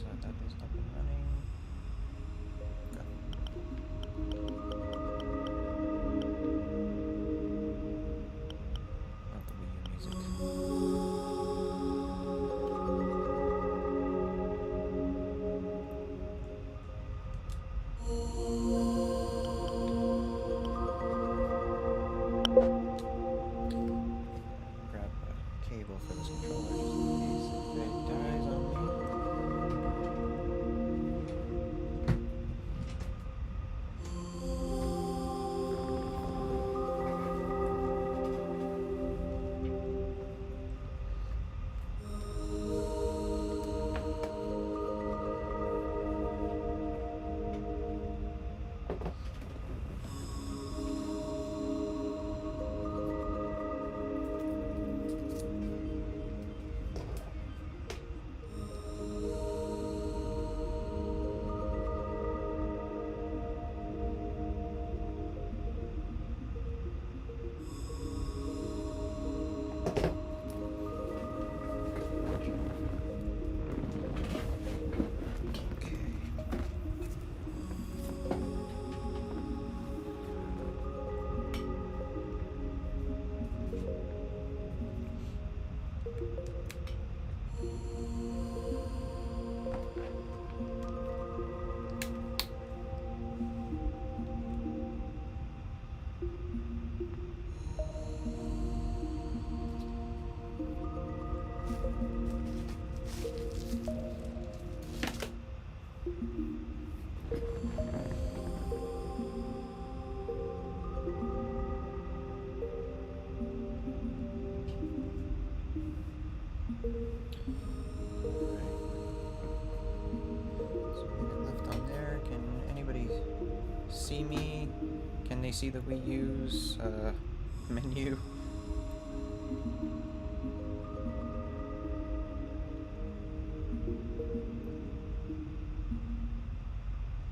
So that is up and running. Not the Wii U music. Grab a cable for this controller just in case it dies on me. See me? Can they see the Wii U's menu?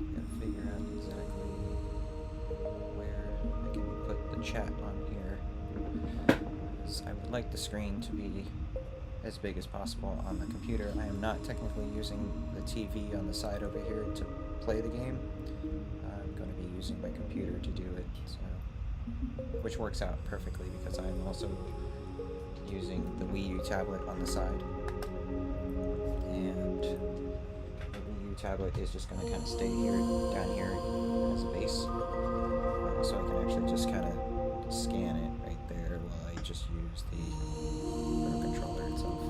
Gotta figure out exactly where I can put the chat on here. 'Cause I would like the screen to be as big as possible on the computer. I am not technically using the TV on the side over here to play the game. I'm going to be using my computer to do it, so, which works out perfectly because I'm also using the Wii U tablet on the side. And the Wii U tablet is just going to kind of stay here, down here as a base. So I can actually just kind of scan it right there while I just use the Pro controller itself.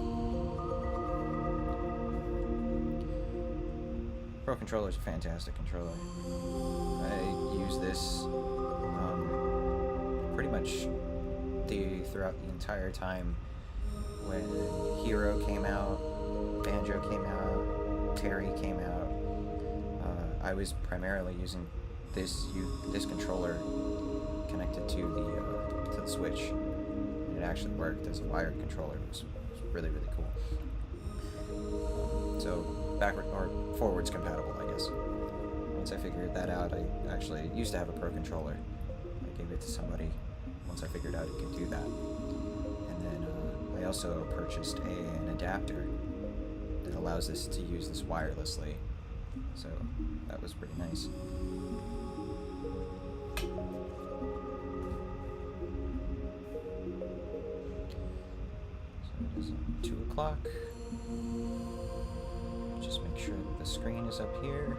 Pro controller is a fantastic controller. I use this pretty much throughout the entire time when Hero came out, Banjo came out, Terry came out. I was primarily using this controller connected to the Switch. And it actually worked as a wired controller. It was really, really cool. So backward or forwards compatible, I guess. Once I figured that out, I actually used to have a Pro controller. I gave it to somebody once I figured out you could do that. And then I also purchased an adapter that allows us to use this wirelessly. So that was pretty nice. So it is 2 o'clock. Just make sure that the screen is up here.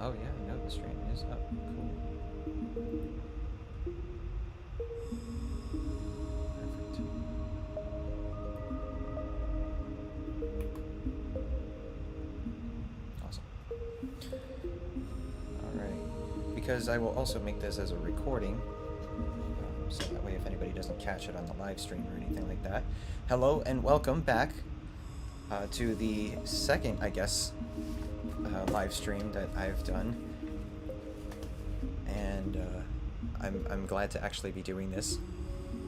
Oh yeah, no, the stream is up. Cool. Perfect. Awesome. Alright. Because I will also make this as a recording, so that way if anybody doesn't catch it on the live stream or anything like that. Hello and welcome back to the second, I guess, live stream that I've done, and I'm glad to actually be doing this.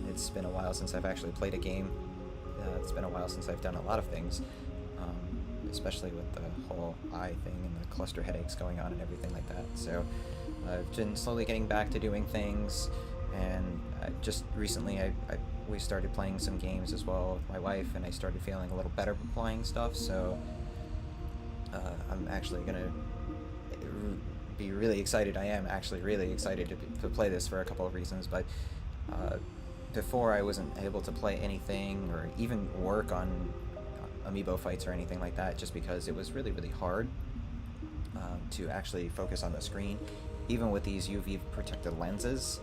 It's been a while since I've actually played a game. It's been a while since I've done a lot of things, especially with the whole eye thing and the cluster headaches going on and everything like that. So I've been slowly getting back to doing things, and just recently we started playing some games as well with my wife, and I started feeling a little better playing stuff, so I'm actually gonna be really excited. I am actually really excited to play this for a couple of reasons, but before I wasn't able to play anything or even work on Amiibo fights or anything like that, just because it was really, really hard to actually focus on the screen. Even with these UV protected lenses,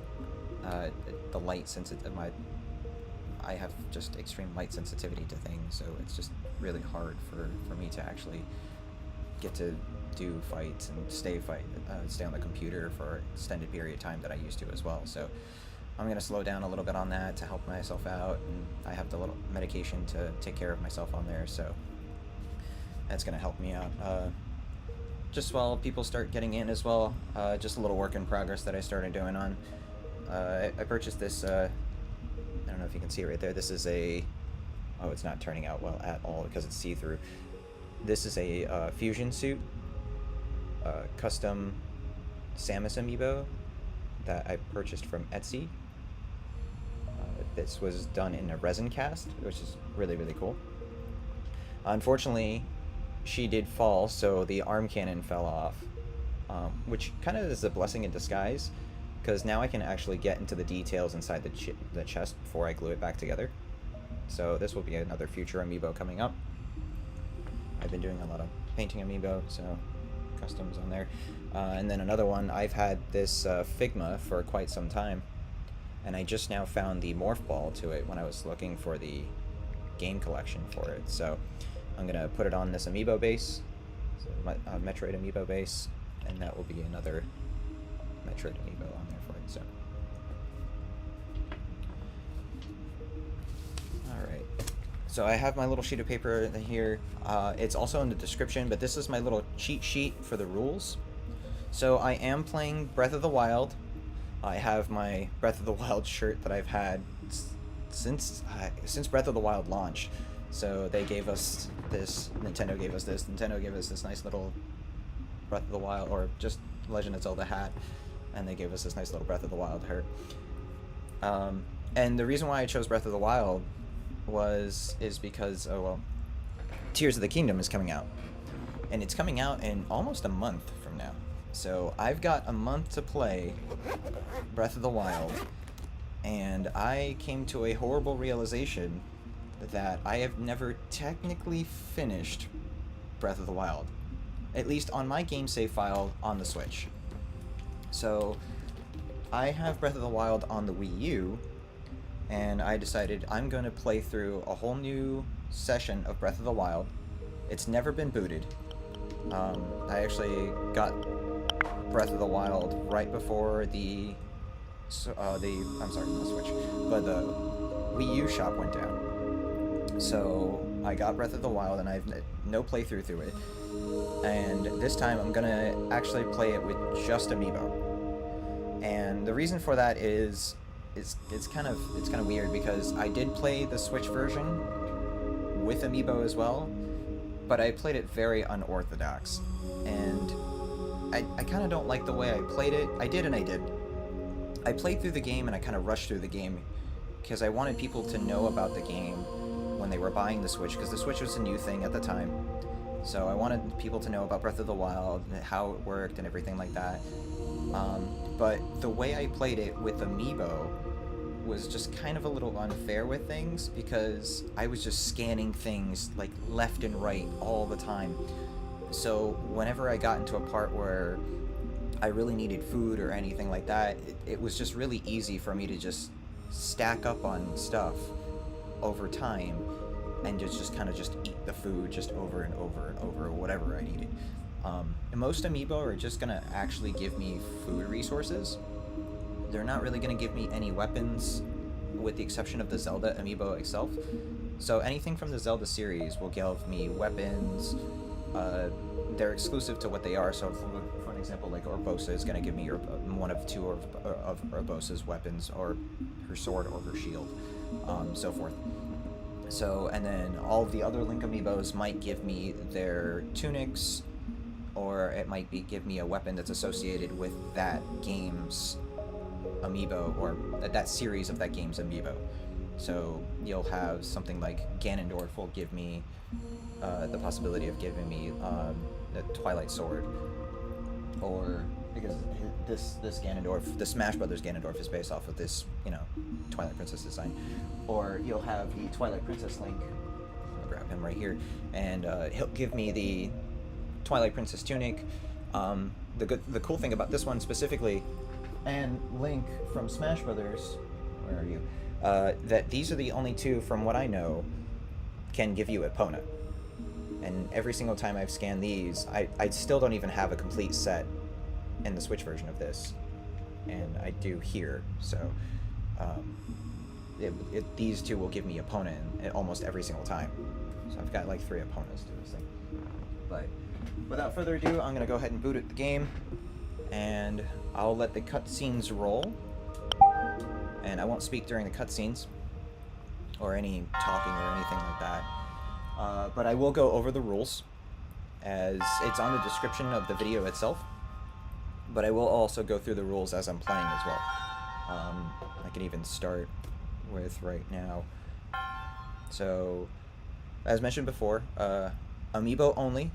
the light sensitive, I have just extreme light sensitivity to things, so it's just really hard for me to actually get to do fights and stay on the computer for an extended period of time that I used to as well. So I'm going to slow down a little bit on that to help myself out, and I have the little medication to take care of myself on there, so that's going to help me out. Just while people start getting in as well, just a little work in progress that I started doing on. I purchased this, I don't know if you can see it right there. This is a, oh, it's not turning out well at all because it's see-through. This is a fusion suit, custom Samus Amiibo that I purchased from Etsy. This was done in a resin cast, which is really, really cool. Unfortunately, she did fall, so the arm cannon fell off, which kind of is a blessing in disguise, because now I can actually get into the details inside the chest before I glue it back together. So this will be another future Amiibo coming up. I've been doing a lot of painting Amiibo, so customs on there. And then another one, I've had this Figma for quite some time, and I just now found the morph ball to it when I was looking for the game collection for it. So I'm going to put it on this Amiibo base, so Metroid Amiibo base, and that will be another Metroid Amiibo on there for it. So, alright. So I have my little sheet of paper here. It's also in the description, but this is my little cheat sheet for the rules. So I am playing Breath of the Wild. I have my Breath of the Wild shirt that I've had since Breath of the Wild launched. So they gave us this, Nintendo gave us this nice little Breath of the Wild, or just Legend of Zelda hat, and they gave us this nice little Breath of the Wild shirt. And the reason why I chose Breath of the Wild is because, oh well, Tears of the Kingdom is coming out, and it's coming out in almost a month from now. So I've got a month to play Breath of the Wild, and I came to a horrible realization that I have never technically finished Breath of the Wild, at least on my game save file on the Switch. So I have Breath of the Wild on the Wii U, and I decided I'm going to play through a whole new session of Breath of the Wild. It's never been booted. I actually got Breath of the Wild right before the I'm sorry, not Switch, but the Wii U shop went down. So I got Breath of the Wild, and I have no playthrough through it. And this time I'm gonna actually play it with just Amiibo. And the reason for that is it's kind of weird, because I did play the Switch version with Amiibo as well, but I played it very unorthodox, and I kind of don't like the way I played it. I did and I did. I played through the game, and I kind of rushed through the game because I wanted people to know about the game when they were buying the Switch, because the Switch was a new thing at the time. So I wanted people to know about Breath of the Wild and how it worked and everything like that. But the way I played it with Amiibo was just kind of a little unfair with things, because I was just scanning things like left and right all the time. So whenever I got into a part where I really needed food or anything like that, it was just really easy for me to just stack up on stuff over time and just kind of eat the food just over and over and over, whatever I needed. Most Amiibo are just going to actually give me food resources. They're not really going to give me any weapons, with the exception of the Zelda Amiibo itself. So anything from the Zelda series will give me weapons. They're exclusive to what they are. So for an example, like Urbosa is going to give me one of two of Urbosa's weapons, or her sword or her shield, so forth. So, and then all of the other Link amiibos might give me their tunics, or it might give me a weapon that's associated with that game's amiibo, or that series of that game's amiibo. So you'll have something like Ganondorf will give me the possibility of giving me the Twilight Sword, or because this Ganondorf, the Smash Brothers Ganondorf, is based off of this, Twilight Princess design. Or you'll have the Twilight Princess Link. I'll grab him right here, and he'll give me the Twilight Princess tunic. The cool thing about this one specifically, and Link from Smash Brothers, where are you? That these are the only two, from what I know, can give you Epona. And every single time I've scanned these, I still don't even have a complete set in the Switch version of this, and I do here. So these two will give me Epona in almost every single time. So I've got like 3 Eponas to this thing. But without further ado, I'm gonna go ahead and boot up the game, and I'll let the cutscenes roll. And I won't speak during the cutscenes, or any talking or anything like that. But I will go over the rules, as it's on the description of the video itself. But I will also go through the rules as I'm playing as well. I can even start with right now. So, as mentioned before, Amiibo only,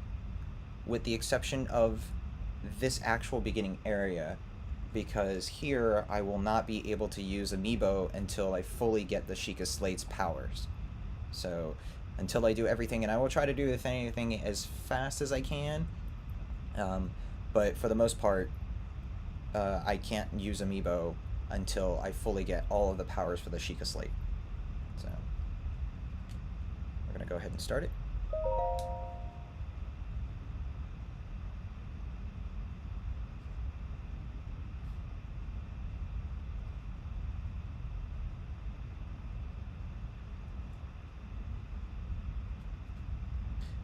with the exception of this actual beginning area, because here I will not be able to use Amiibo until I fully get the Sheikah Slate's powers. So until I do everything, and I will try to do anything as fast as I can, but for the most part, I can't use Amiibo until I fully get all of the powers for the Sheikah Slate. So we're gonna go ahead and start it.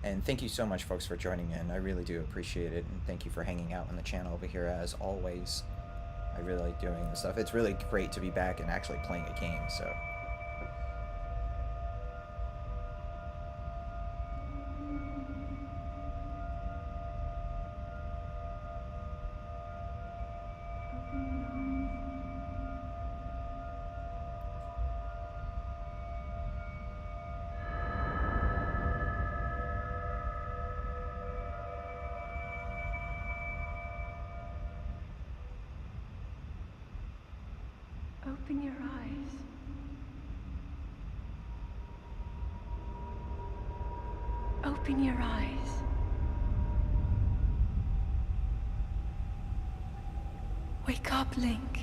And thank you so much, folks, for joining in. I really do appreciate it, and thank you for hanging out on the channel over here, as always. I really like doing this stuff. It's really great to be back and actually playing a game, so... Open your eyes. Open your eyes. Wake up, Link.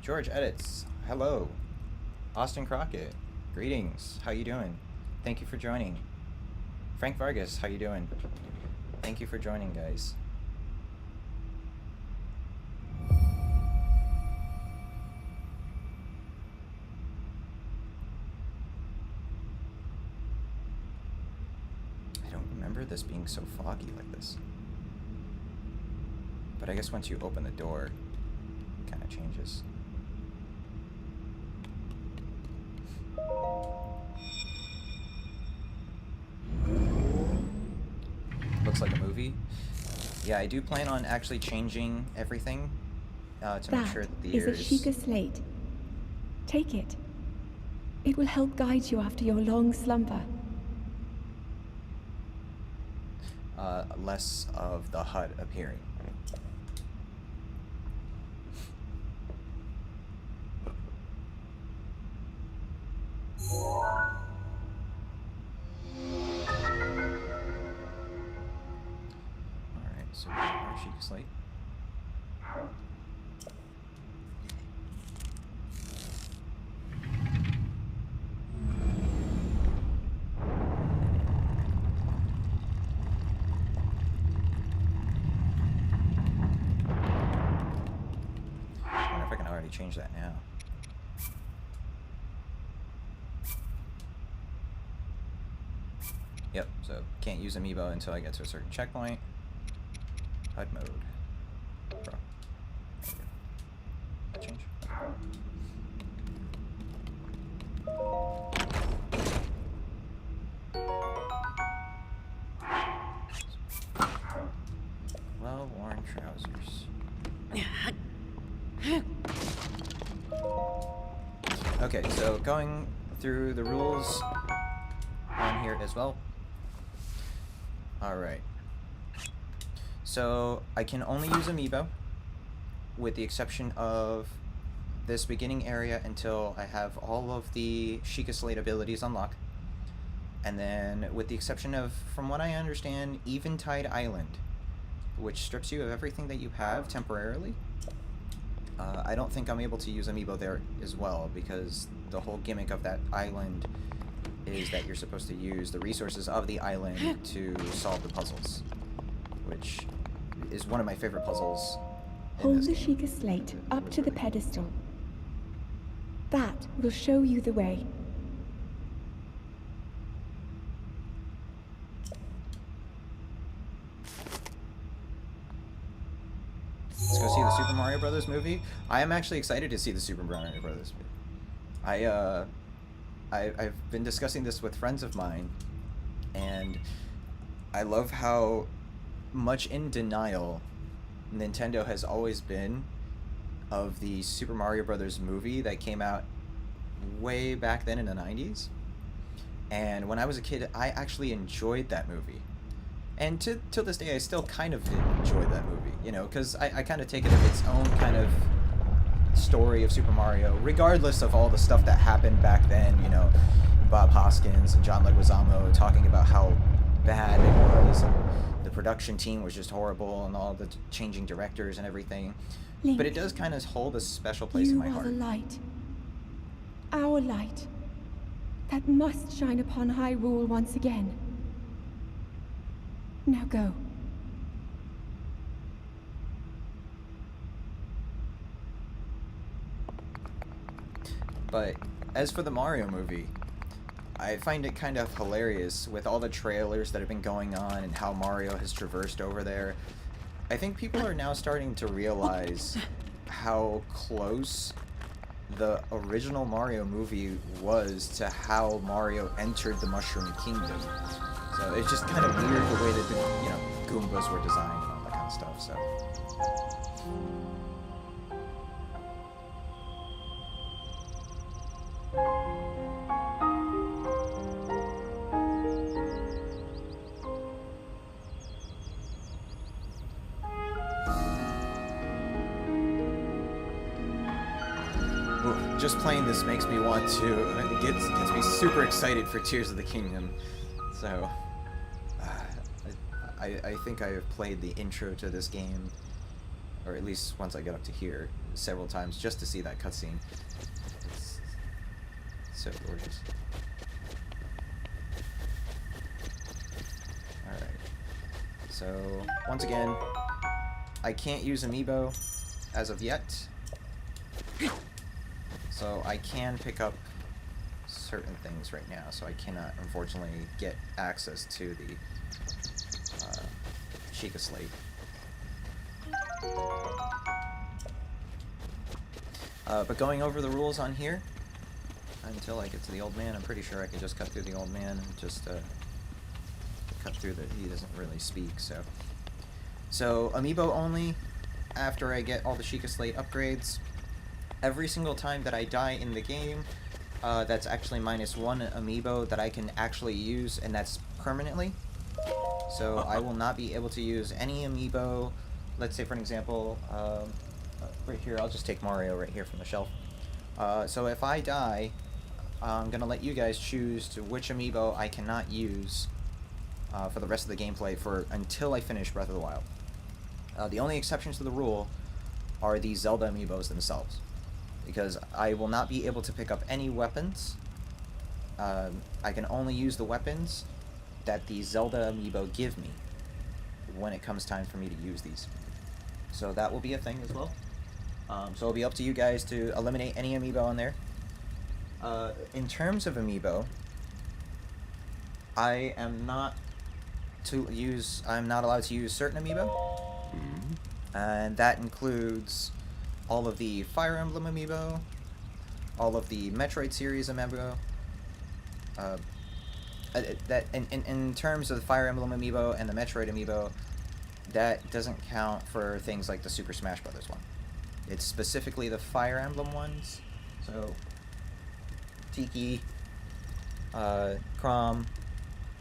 George Edits, hello. Austin Crockett, greetings. How you doing? Thank you for joining. Frank Vargas, how you doing? Thank you for joining, guys. I don't remember this being so foggy like this. But I guess once you open the door, it kind of changes. Looks like a movie. Yeah, I do plan on actually changing everything to make sure that the That is a Sheikah Slate. Take it. It will help guide you after your long slumber. Less of the HUD appearing. Sheikah Slate. I wonder if I can already change that now. Yep, so can't use Amiibo until I get to a certain checkpoint. HUD mode. Bro. There we go. Change. Well-worn trousers. Okay, so going through the rules on here as well. Alright. So, I can only use Amiibo, with the exception of this beginning area until I have all of the Sheikah Slate abilities unlocked. And then, with the exception of, from what I understand, Eventide Island, which strips you of everything that you have temporarily. I don't think I'm able to use Amiibo there as well, because the whole gimmick of that island is that you're supposed to use the resources of the island to solve the puzzles, which is one of my favorite puzzles in Hold this the game. Sheikah Slate It up was to the really cool. pedestal. That will show you the way. Let's go see the Super Mario Brothers movie. I am actually excited to see the Super Mario Brothers movie. I've been discussing this with friends of mine, and I love how much in denial Nintendo has always been of the Super Mario Brothers movie that came out way back then in the 90s. And when I was a kid, I actually enjoyed that movie. And to this day, I still kind of enjoy that movie, you know, because I kind of take it as its own kind of story of Super Mario, regardless of all the stuff that happened back then, you know, Bob Hoskins and John Leguizamo talking about how bad it was, and the production team was just horrible, and all the changing directors and everything. Link, But it does kind of hold a special place in my you are heart. the light. Our light. That must shine upon Hyrule once again. Now go. But as for the Mario movie, I find it kind of hilarious with all the trailers that have been going on and how Mario has traversed over there. I think people are now starting to realize how close the original Mario movie was to how Mario entered the Mushroom Kingdom. So it's just kind of weird the way that the, you know, Goombas were designed and all that kind of stuff, so. Ooh, just playing this makes me want to, it gets me super excited for Tears of the Kingdom. So, I think I have played the intro to this game, or at least once I get up to here, several times just to see that cutscene. It's so gorgeous. Alright. So, once again, I can't use Amiibo as of yet. So I can pick up certain things right now, so I cannot, unfortunately, get access to the Sheikah Slate. But going over the rules on here, until I get to the old man, I'm pretty sure I can just cut through the old man and just cut through the, he doesn't really speak, so. So, Amiibo only, after I get all the Sheikah Slate upgrades. Every single time that I die in the game, that's actually -1 Amiibo that I can actually use, and that's permanently. So I will not be able to use any Amiibo. Let's say, for an example, right here, I'll just take Mario right here from the shelf. So if I die, I'm going to let you guys choose to which Amiibo I cannot use for the rest of the gameplay until I finish Breath of the Wild. The only exceptions to the rule are the Zelda amiibos themselves, because I will not be able to pick up any weapons. I can only use the weapons that the Zelda amiibo give me when it comes time for me to use these. So that will be a thing as well. So it'll be up to you guys to eliminate any amiibo on there. In terms of amiibo, I'm not allowed to use certain amiibo. And that includes all of the Fire Emblem amiibo, all of the Metroid series amiibo. That in terms of the Fire Emblem amiibo and the Metroid amiibo, that doesn't count for things like the Super Smash Bros. One. It's specifically the Fire Emblem ones. So Tiki, Chrom,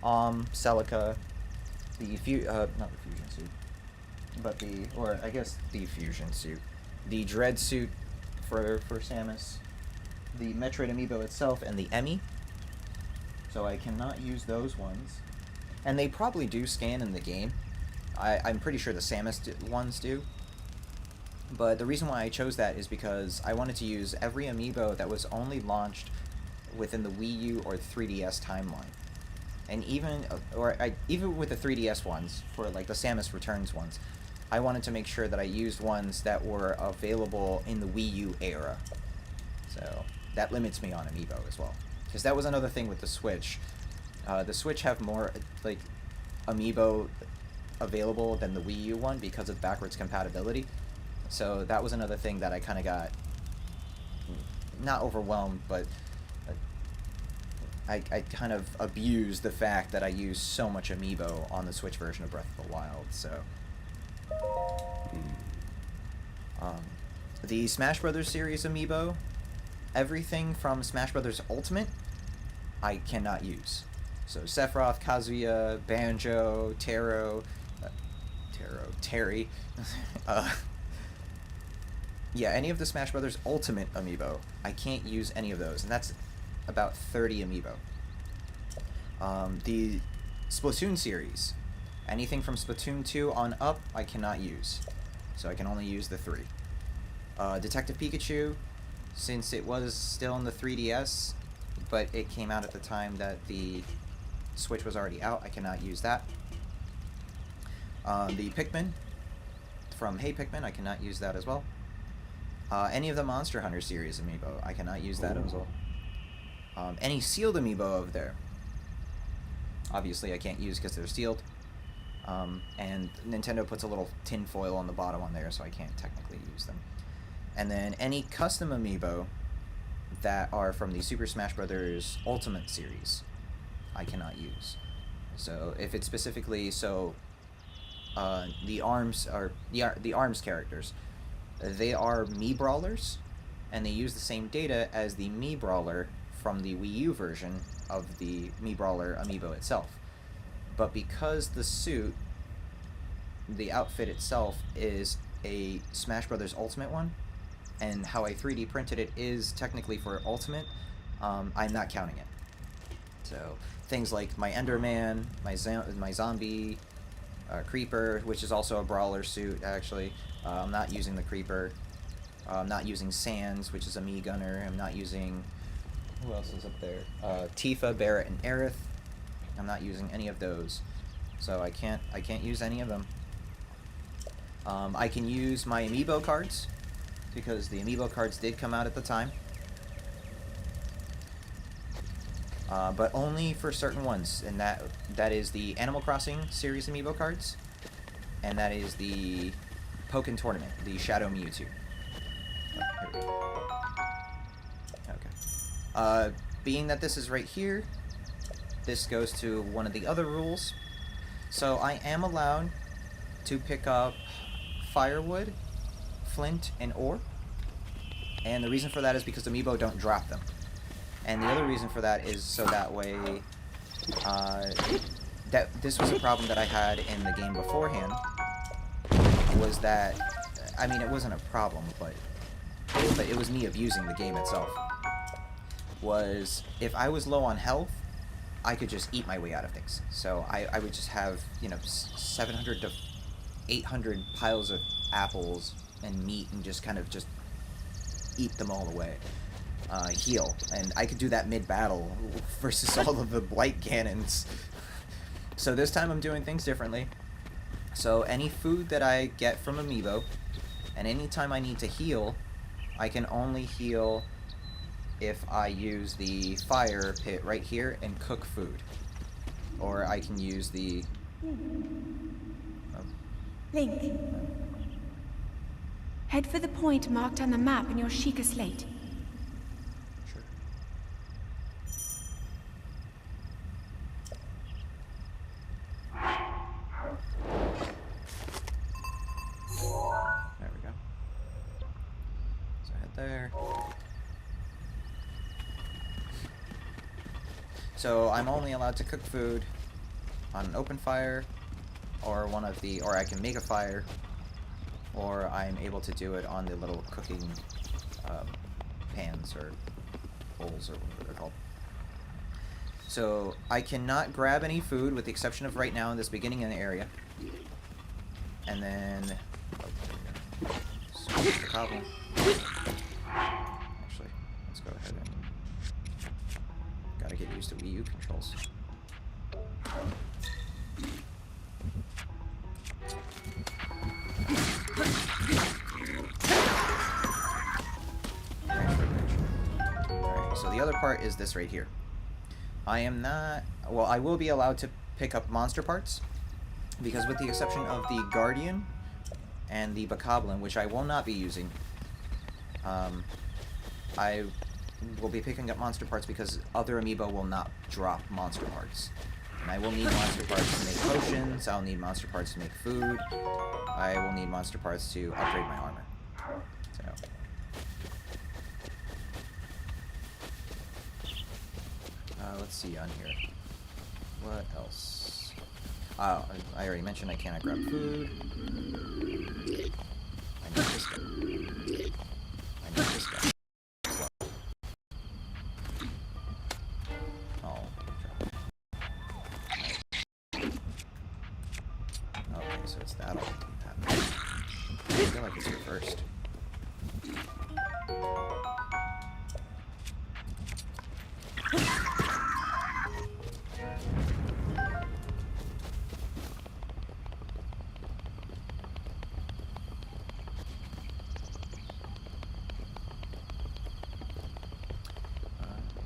Celica, not the fusion suit, but the fusion suit, the Dread suit for Samus, the Metroid amiibo itself, and the Emmy. So I cannot use those ones, and they probably do scan in the game. I'm pretty sure the Samus ones do. But the reason why I chose that is because I wanted to use every amiibo that was only launched within the Wii U or 3DS timeline. And even with the 3DS ones, for like the Samus Returns ones, I wanted to make sure that I used ones that were available in the Wii U era. So that limits me on amiibo as well. Because that was another thing with the Switch. The Switch have more like amiibo available than the Wii U one because of backwards compatibility. So that was another thing that I kind of got, not overwhelmed, but I kind of abused the fact that I used so much amiibo on the Switch version of Breath of the Wild. So the Smash Brothers series amiibo, everything from Smash Brothers Ultimate, I cannot use. So Sephiroth, Kazuya, Banjo, Terry, yeah, any of the Smash Brothers Ultimate amiibo, I can't use any of those, and that's about 30 amiibo. The Splatoon series, anything from Splatoon 2 on up, I cannot use. So I can only use the 3. Detective Pikachu, since it was still in the 3DS, but it came out at the time that the Switch was already out, I cannot use that. The Pikmin, from Hey Pikmin, I cannot use that as well. Any of the Monster Hunter series amiibo, I cannot use that as well. Any sealed amiibo over there, obviously I can't use because they're sealed. And Nintendo puts a little tin foil on the bottom on there, so I can't technically use them. And then any custom amiibo that are from the Super Smash Bros. Ultimate series, I cannot use. So if it's specifically the ARMS characters, they are Mii Brawlers, and they use the same data as the Mii Brawler from the Wii U version of the Mii Brawler amiibo itself. But because the suit, the outfit itself, is a Smash Brothers Ultimate one, and how I 3D printed it is technically for Ultimate, I'm not counting it. So things like my Enderman, my zombie, Creeper, which is also a Brawler suit, actually. I'm not using the Creeper. I'm not using Sans, which is a Mii Gunner. I'm not using... Who else is up there? Tifa, Barret, and Aerith. I'm not using any of those. So I can't use any of them. I can use my Amiibo cards, because the Amiibo cards did come out at the time. But only for certain ones, and that is the Animal Crossing series Amiibo cards, and that is the Pokken Tournament, the Shadow Mewtwo. Oh, here we go. Okay. Being that this is right here, this goes to one of the other rules. So I am allowed to pick up Firewood, Flint, and Ore, and the reason for that is because Amiibo don't drop them. And the other reason for that is so that way, this was a problem that I had in the game beforehand, was that, I mean, it wasn't a problem, but it was me abusing the game itself. Was, if I was low on health, I could just eat my way out of things. So I would just have, 700 to 800 piles of apples and meat and just kind of just eat them all away. Heal. And I could do that mid-battle versus all of the blight cannons. So this time I'm doing things differently. So any food that I get from Amiibo, and anytime I need to heal, I can only heal if I use the fire pit right here and cook food. Or I can use the... Link. Head for the point marked on the map in your Sheikah slate. Sure. There we go. So head there. So I'm only allowed to cook food on an open fire, or one of the, or I can make a fire, or I'm able to do it on the little cooking pans or bowls or whatever they're called. So I cannot grab any food with the exception of right now in this beginning in the area. And then, oh, there we go. Switch the cobble. Actually, let's go ahead and gotta get used to Wii U controls. Alright, so the other part is this right here. I am not... Well, I will be allowed to pick up monster parts, because with the exception of the Guardian and the Bokoblin, which I will not be using, I will be picking up monster parts because other Amiibo will not drop monster parts. And I will need monster parts to make potions, I'll need monster parts to make food, I will need monster parts to upgrade my armor. So... let's see on here. What else? I already mentioned I cannot grab food. I need this guy. I need this guy. Oh, okay, so it's that all happening. I feel like it's here first.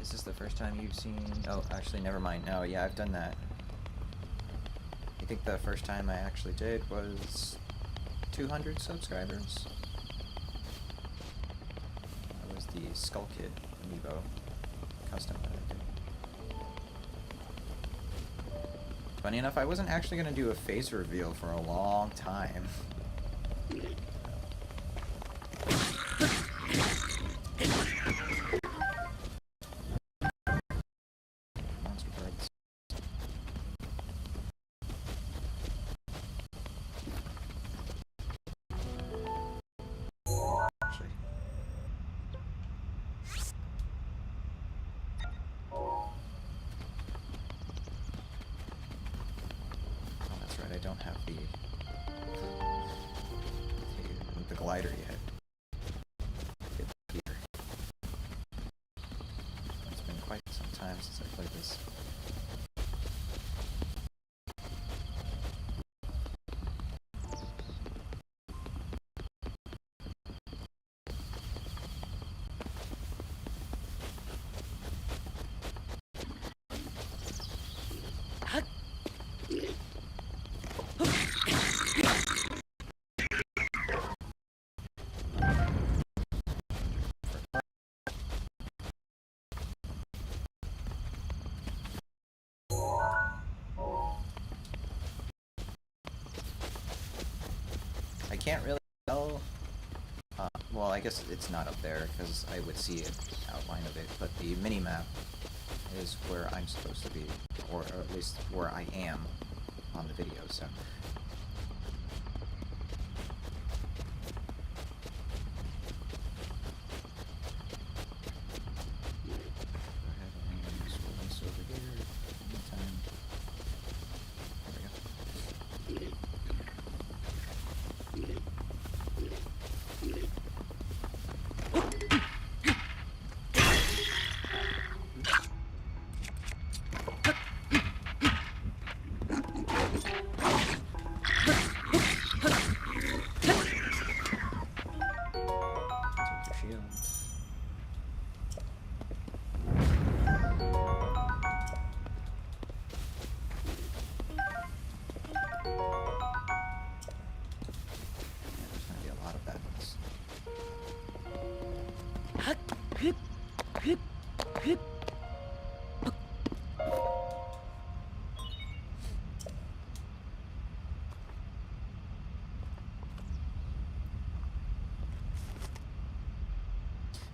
Is this the first time you've seen... Oh, actually, never mind. No, yeah, I've done that. I think the first time I actually did was 200 subscribers. That was the Skull Kid Amiibo custom that I did. Funny enough, I wasn't actually going to do a face reveal for a long time. I don't have the glider yet. Here. It's been quite some time since I played this. I can't really tell. Well, I guess it's not up there because I would see an outline of it, but the mini-map is where I'm supposed to be, or at least where I am on the video, so. Go ahead and scroll this over here. Anytime. There we go.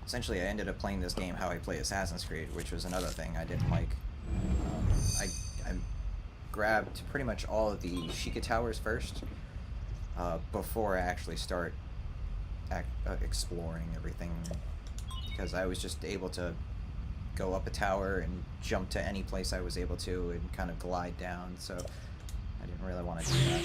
Essentially, I ended up playing this game how I play Assassin's Creed, which was another thing I didn't like. I grabbed pretty much all of the Sheikah Towers first, before I actually start exploring everything, because I was just able to go up a tower and jump to any place I was able to and kind of glide down, so I didn't really want to do that.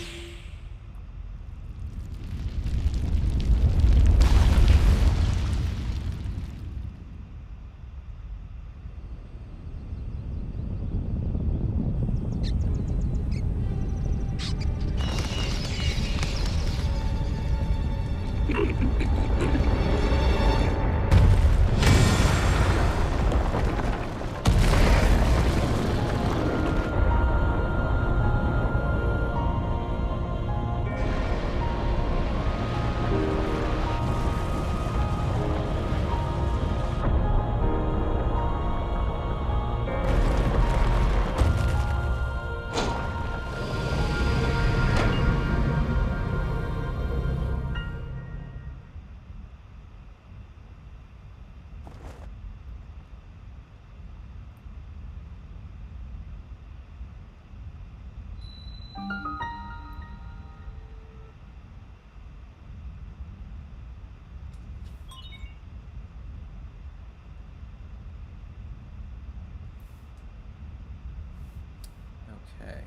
Okay.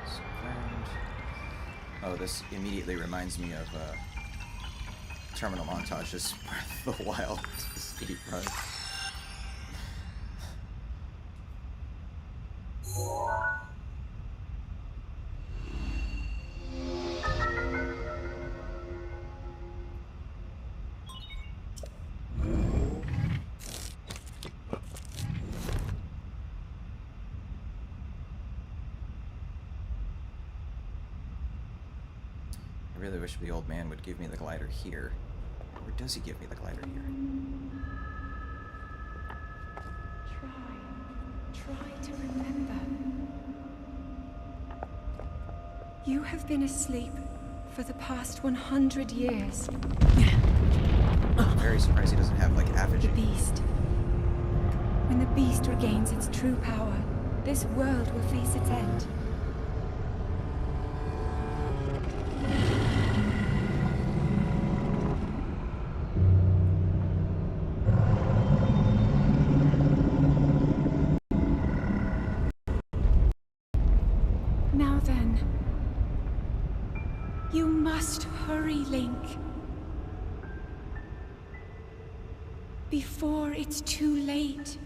So ground. Oh, this immediately reminds me of terminal montages Breath of the Wild speed run. I really wish the old man would give me the glider here. Or does he give me the glider here? Try to remember. You have been asleep for the past 100 years. I'm very surprised he doesn't have, like, The apogee. beast. When the beast regains its true power, this world will face its end. Now then, you must hurry, Link. Before it's too late.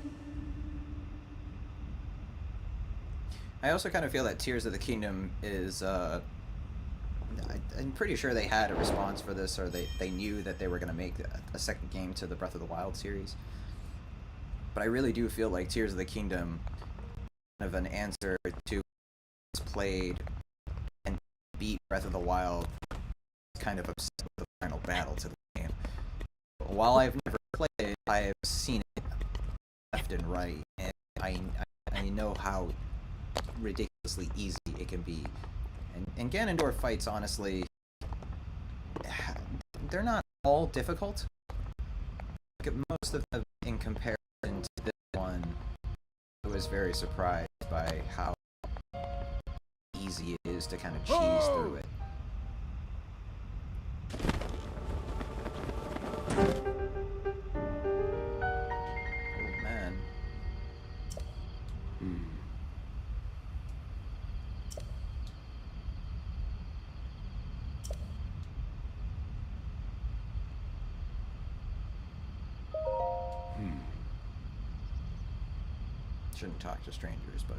I also kind of feel that Tears of the Kingdom is, I'm pretty sure they had a response for this, or they knew that they were going to make a second game to the Breath of the Wild series. But I really do feel like Tears of the Kingdom is kind of an answer to played and beat Breath of the Wild, kind of obsessed with the final battle to the game. While I've never played it, I have seen it left and right, and I know how ridiculously easy it can be. And Ganondorf fights, honestly, they're not all difficult. Like, most of them, in comparison to this one, I was very surprised by how easy it is to kind of cheese through it. Oh man. Shouldn't talk to strangers, but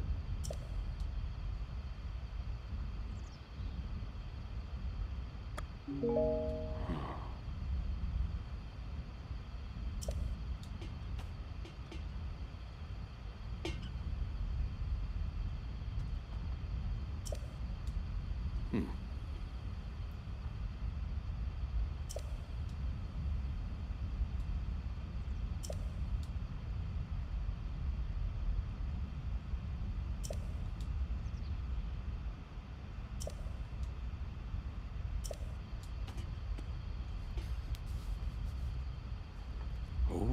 Oh.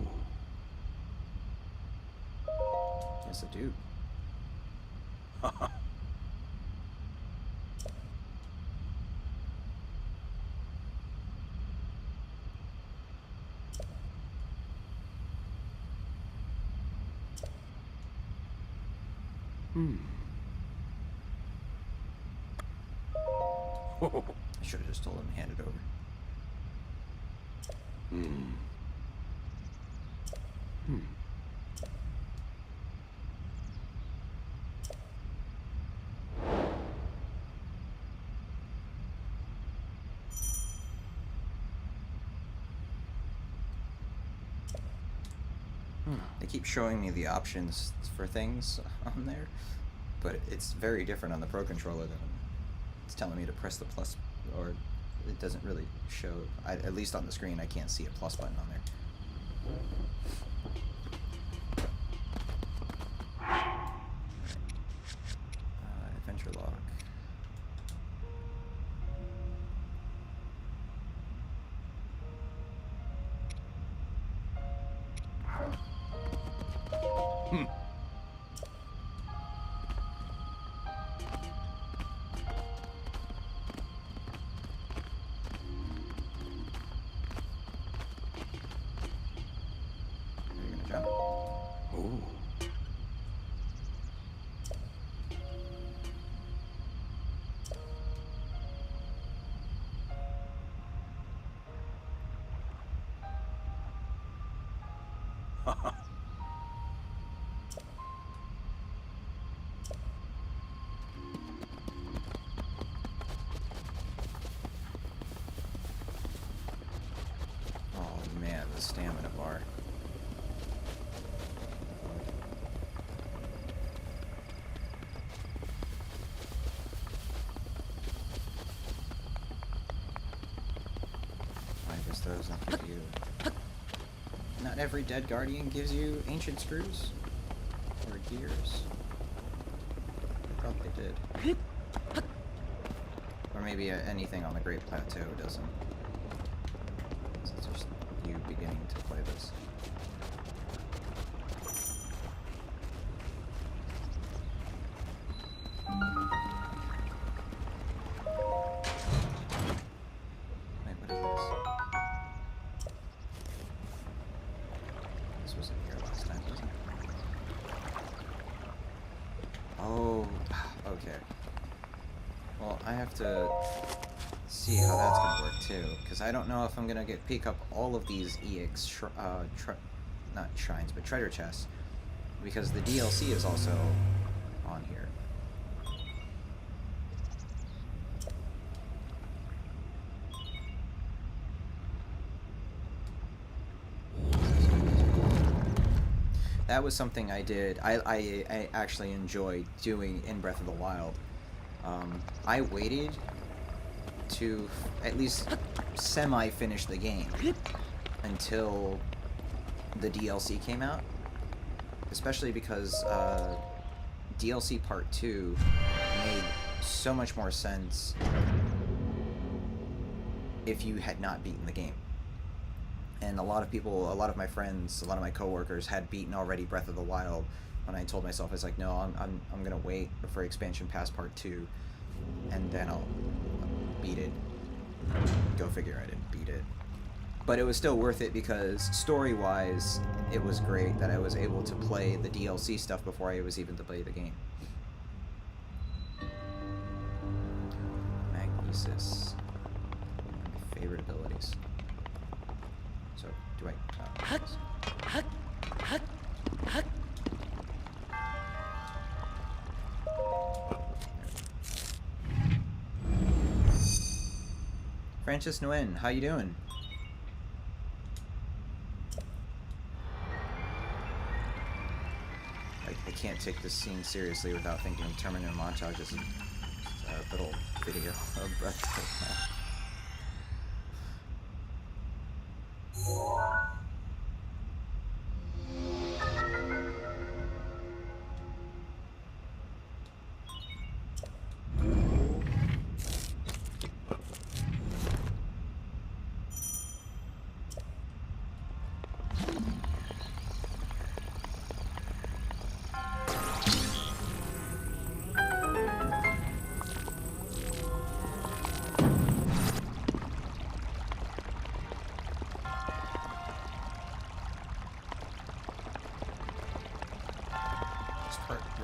Yes, I do. I should have just told him to hand it over. They keep showing me the options for things on there, but it's very different on the Pro Controller than it's telling me to press the plus, or it doesn't really show. At least on the screen, I can't see a plus button on there. Adventure log. Oh man, the stamina bar. Why does those not give you... Not every dead guardian gives you ancient screws? Or gears? I thought they did. Or maybe anything on the Great Plateau doesn't. Since there's you beginning to play this. Wait, what is this? This wasn't here last time, was it? Oh, okay. Well, I have to see how that's gonna work too, because I don't know if I'm gonna pick up all of these EX not shrines, but treasure chests, because the DLC is also on here. That was something I did. I actually enjoyed doing in Breath of the Wild. I waited to at least semi-finish the game until the DLC came out, especially because DLC Part 2 made so much more sense if you had not beaten the game. And a lot of people, a lot of my friends, a lot of my coworkers had beaten already Breath of the Wild. When I told myself, I was like, no, I'm gonna wait for Expansion Pass Part 2, and then I'll beat it. Go figure, I didn't beat it. But it was still worth it because story-wise, it was great that I was able to play the DLC stuff before I was even to play the game. Magnesis. One of my favorite abilities. So, do I... Francis Nguyen, how you doing? I can't take this scene seriously without thinking of Terminator montage as a little video of Breath of the Wild.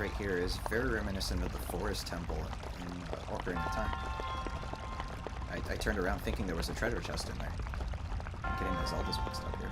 right here is very reminiscent of the Forest Temple in Ocarina of Time. I turned around thinking there was a treasure chest in there. I'm getting the Zeldas mixed up here.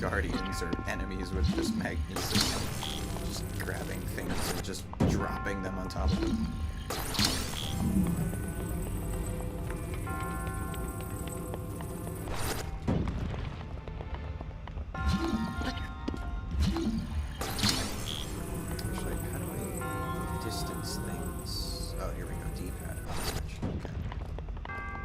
Guardians or enemies with just magnetism, just grabbing things and just dropping them on top of them. Actually, how do I distance things? Oh, here we go, D-pad. Okay.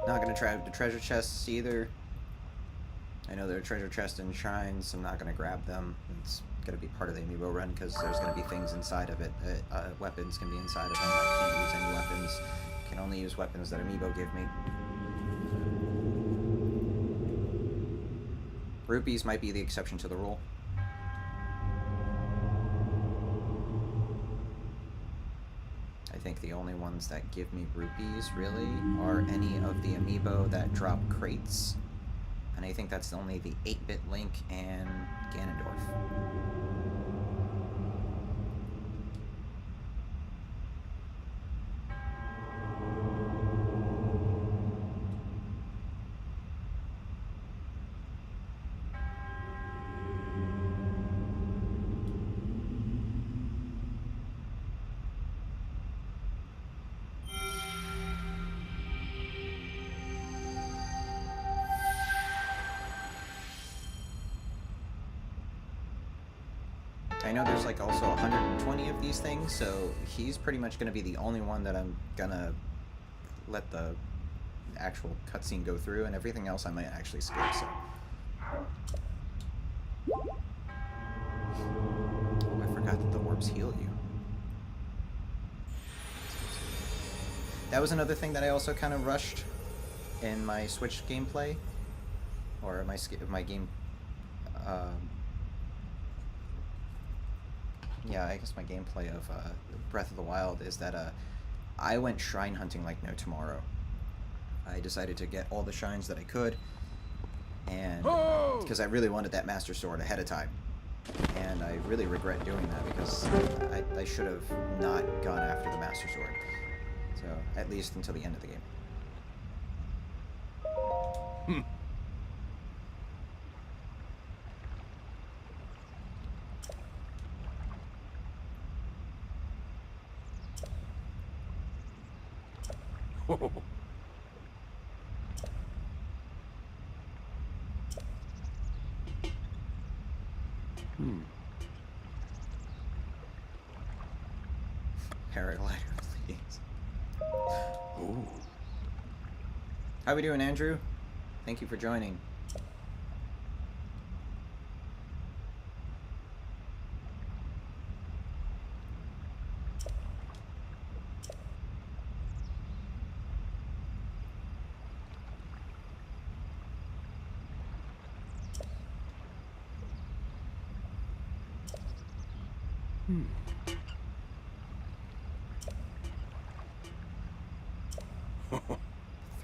Not gonna try the treasure chests either. I know there are treasure chests and shrines. I'm not gonna grab them. It's gonna be part of the Amiibo run because there's gonna be things inside of it. Weapons can be inside of them. I can't use any weapons. Can only use weapons that Amiibo give me. Rupees might be the exception to the rule. I think the only ones that give me rupees, really, are any of the Amiibo that drop crates. And I think that's only the 8-bit Link and Ganondorf. I know there's like also 120 of these things, so he's pretty much going to be the only one that I'm going to let the actual cutscene go through, and everything else I might actually skip, so. Oh, I forgot that the orbs heal you. That was another thing that I also kind of rushed in my Switch gameplay, or my game, yeah, I guess my gameplay of Breath of the Wild is that I went shrine hunting like no tomorrow. I decided to get all the shrines that I could, and because I really wanted that Master Sword ahead of time. And I really regret doing that because I should have not gone after the Master Sword. So, at least until the end of the game. Paraglider, please. Ooh. How we doing, Andrew? Thank you for joining.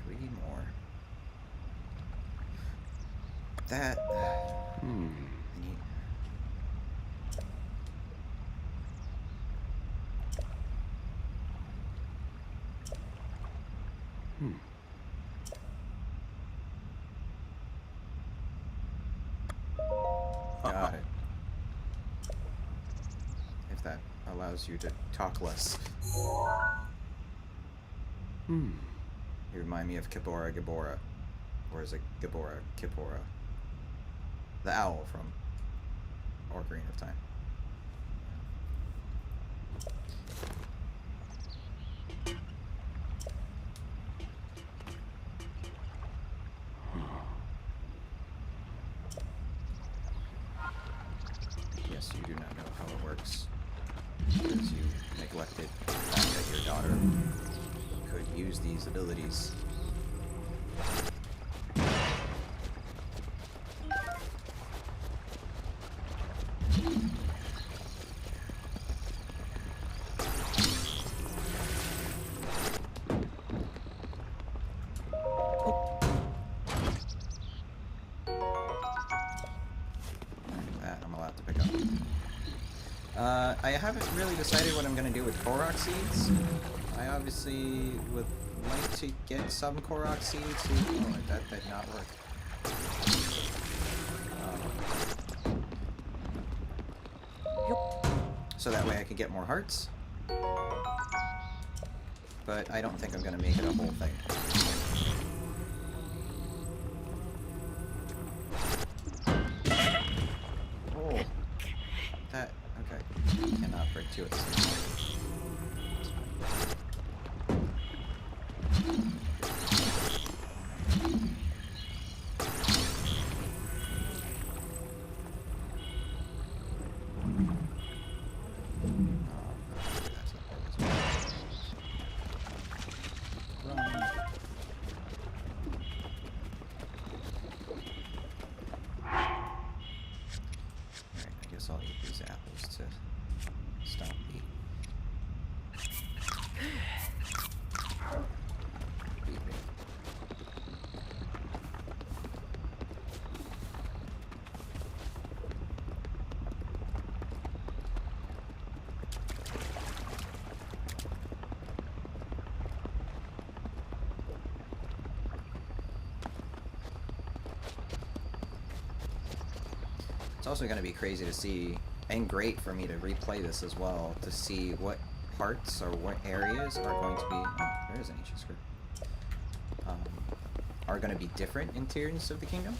Three more. That. I need. Got it. If that. Oh, allows you to talk less. Hmm. You remind me of Kibora Gibora. Or is it Gibora Kipora? The owl from Ocarina of Time. Yes, you do not know how it works. Because you neglected the fact that your daughter could use these abilities. I haven't really decided what I'm going to do with Korok seeds. I obviously would like to get some Korok seeds. Oh, that did not work. So that way I could get more hearts. But I don't think I'm going to make it a whole thing. Oh. That... okay. Cannot break two at the same time. I'll eat these apples to stop beating me. It's also going to be crazy to see, and great for me to replay this as well, to see what parts or what areas are going to be... oh, there is an ancient script. Are going to be different in Tears of the Kingdom.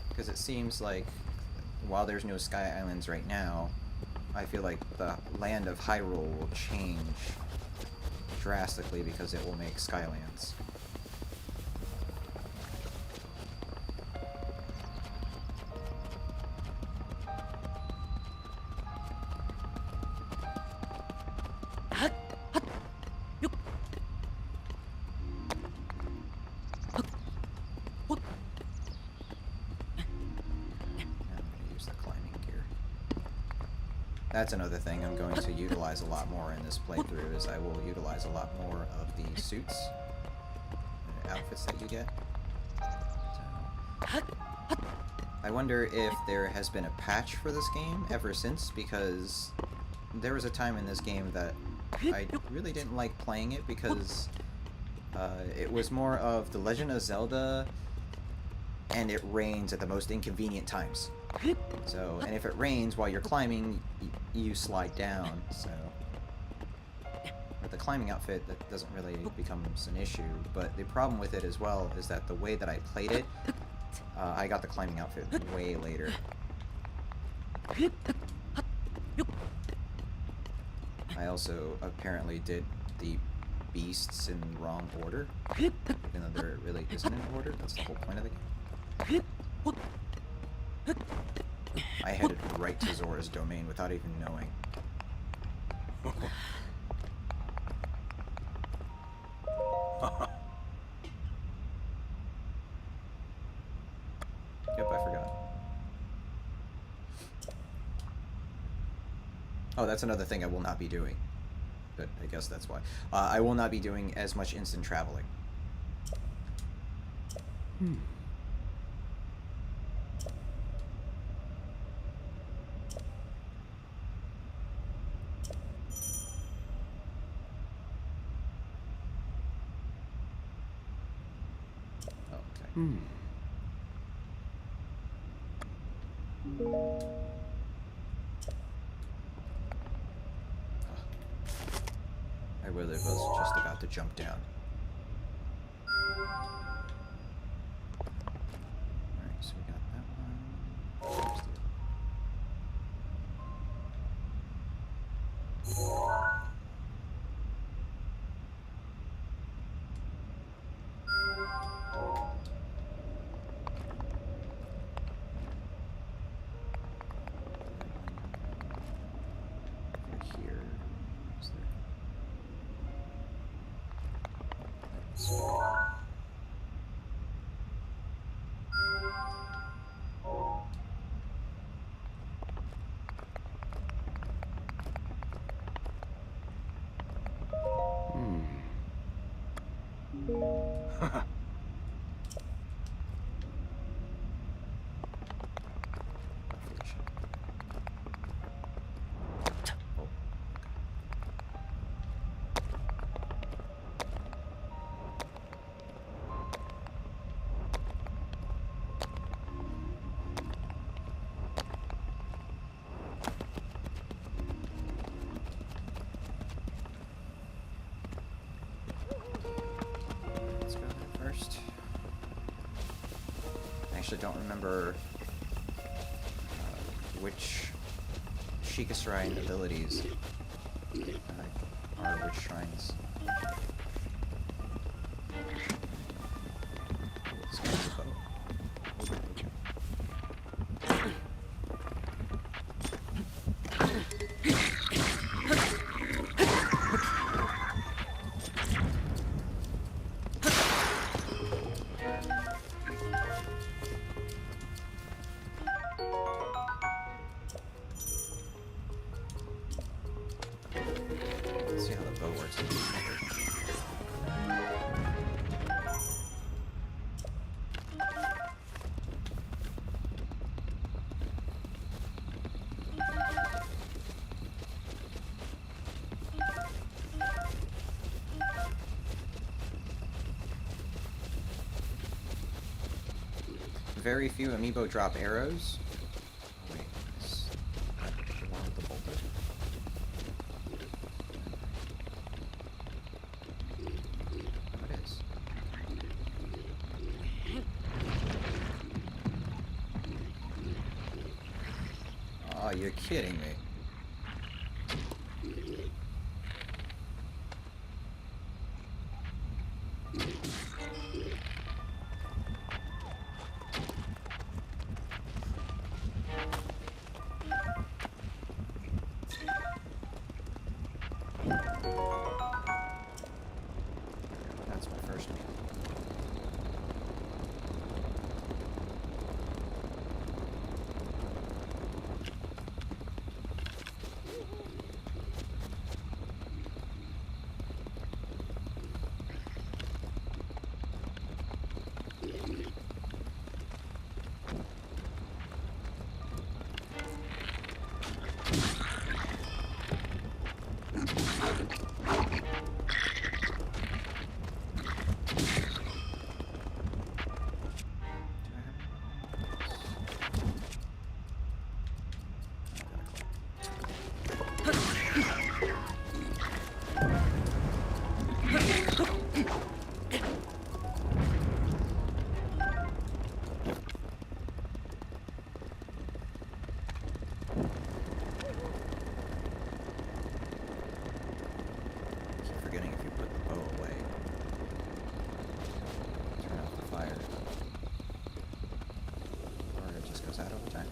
Because it seems like, while there's no Sky Islands right now, I feel like the land of Hyrule will change drastically because it will make Skylands. That's another thing I'm going to utilize a lot more in this playthrough, is I will utilize a lot more of the suits and outfits that you get. So, I wonder if there has been a patch for this game ever since, because there was a time in this game that I really didn't like playing it because it was more of the Legend of Zelda and it rains at the most inconvenient times. So, and if it rains while you're climbing, you slide down, so... With the climbing outfit, that doesn't really become an issue, but the problem with it as well is that the way that I played it, I got the climbing outfit way later. I also apparently did the beasts in the wrong order, even though there really isn't an order. That's the whole point of the game. I headed right to Zora's domain without even knowing. Yep, I forgot. Oh, that's another thing I will not be doing. But I guess that's why. I will not be doing as much instant traveling. where it was just about to jump down. Alright, so we got that one. There's the here. Is there? Let's go there first. I actually don't remember which Sheikah Shrine abilities are which shrines. Let's go to the boat. Let's see how the bow works. Very few Amiibo drop arrows. Wait, is that the one with the boulder? Oh, it is. Oh, you're kidding me. That's my first meal. Keep forgetting if you put the bow away, turn off the fire, or it just goes out over time.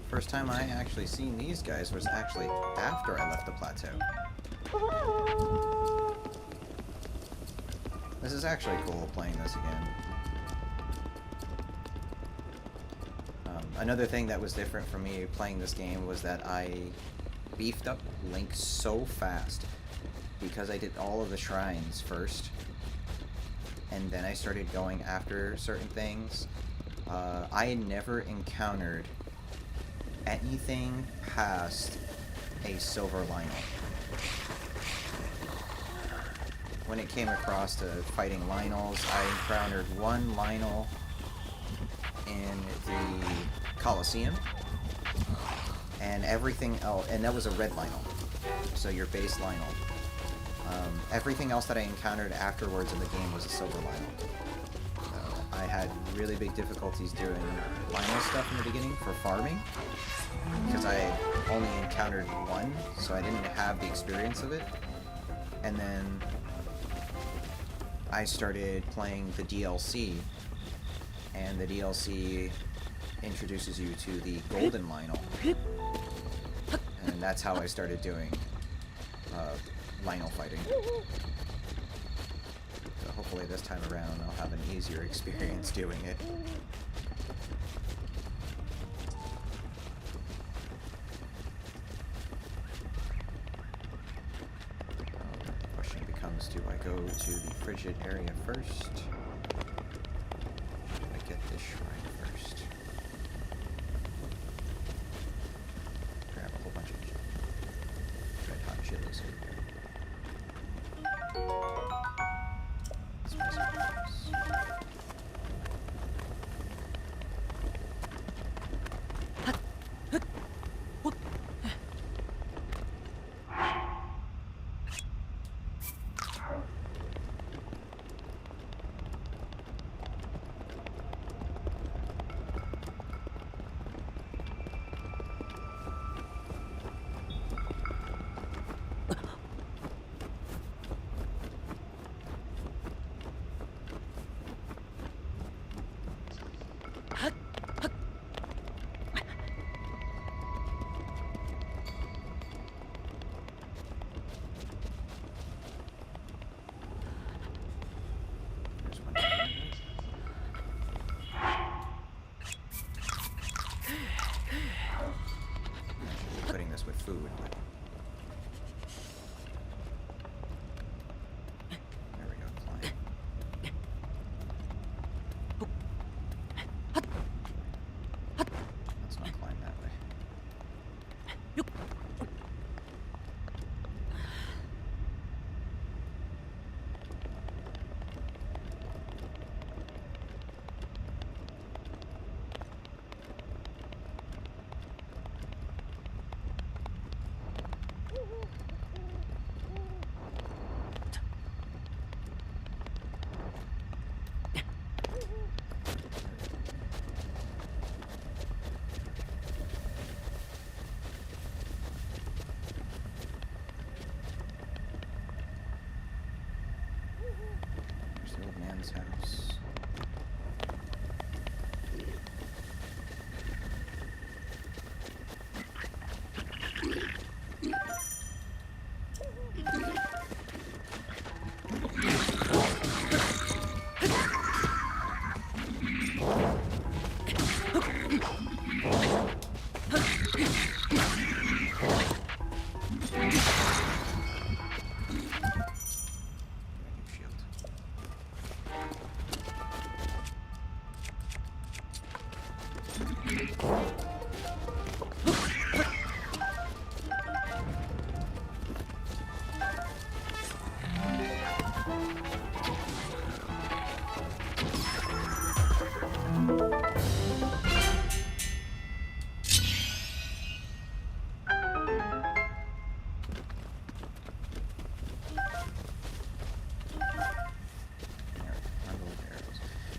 First time I actually seen these guys was actually after I left the plateau. This is actually cool playing this again. Another thing that was different for me playing this game was that I beefed up Link so fast because I did all of the shrines first, and then I started going after certain things. I never encountered anything past a silver Lynel. When it came across to fighting Lynels, I encountered one Lynel in the Coliseum, and everything else, and that was a red Lynel, so your base Lynel. Everything else that I encountered afterwards in the game was a silver Lynel. I had really big difficulties doing Lynel stuff in the beginning for farming, because I only encountered one, so I didn't have the experience of it. And then I started playing the DLC, and the DLC introduces you to the golden Lynel, and that's how I started doing Lynel fighting. So hopefully this time around I'll have an easier experience doing it. The question becomes, do I go to the frigid area first? Or do I get this shrine first? Grab a whole bunch of red hot chilies over there. Spicy chips. With food, but there we go, climb. Let's not climb that way. There's the old man's house.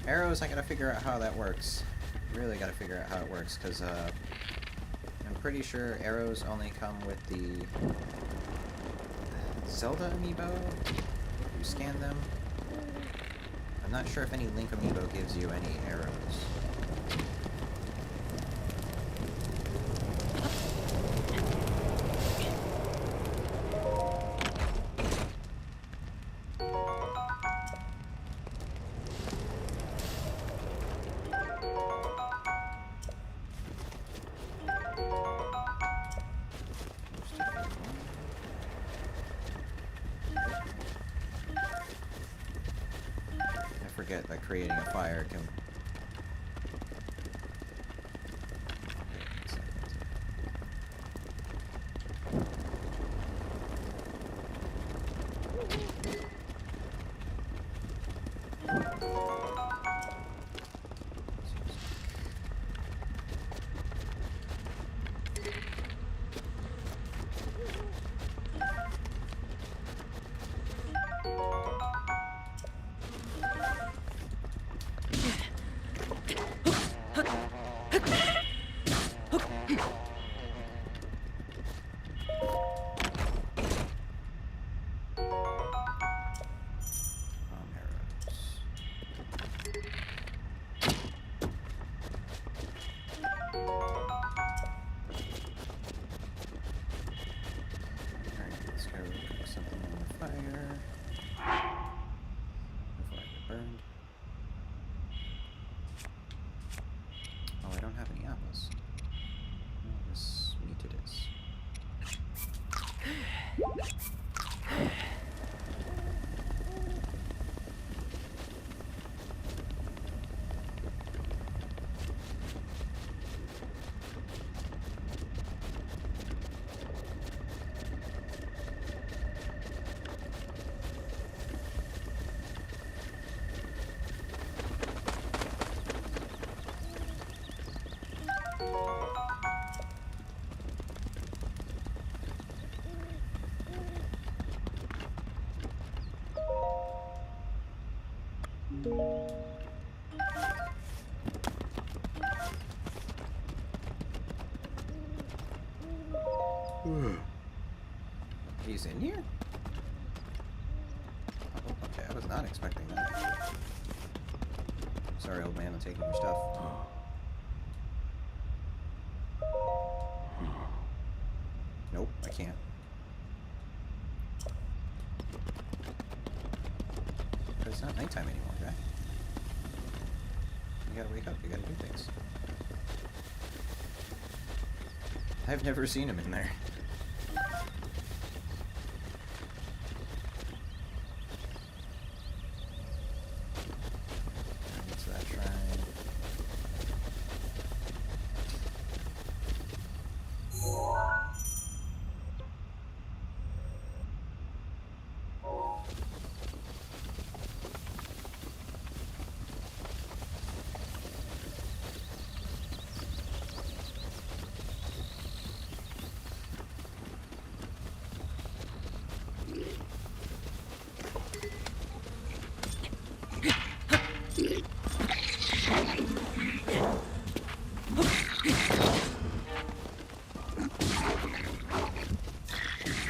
Arrows, I gotta figure out how that works. Really gotta figure out how it works, because I'm pretty sure arrows only come with the Zelda Amiibo, if you scan them. I'm not sure if any Link Amiibo gives you any arrows. That creating a fire can burned. Oh, I don't have any apples. Oh, this meat it is. He's in here? Oh, okay, I was not expecting that. Sorry, old man, I'm taking your stuff. Nope, I can't. But it's not nighttime anymore, right? You gotta wake up, you gotta do things. I've never seen him in there. What's that shrine?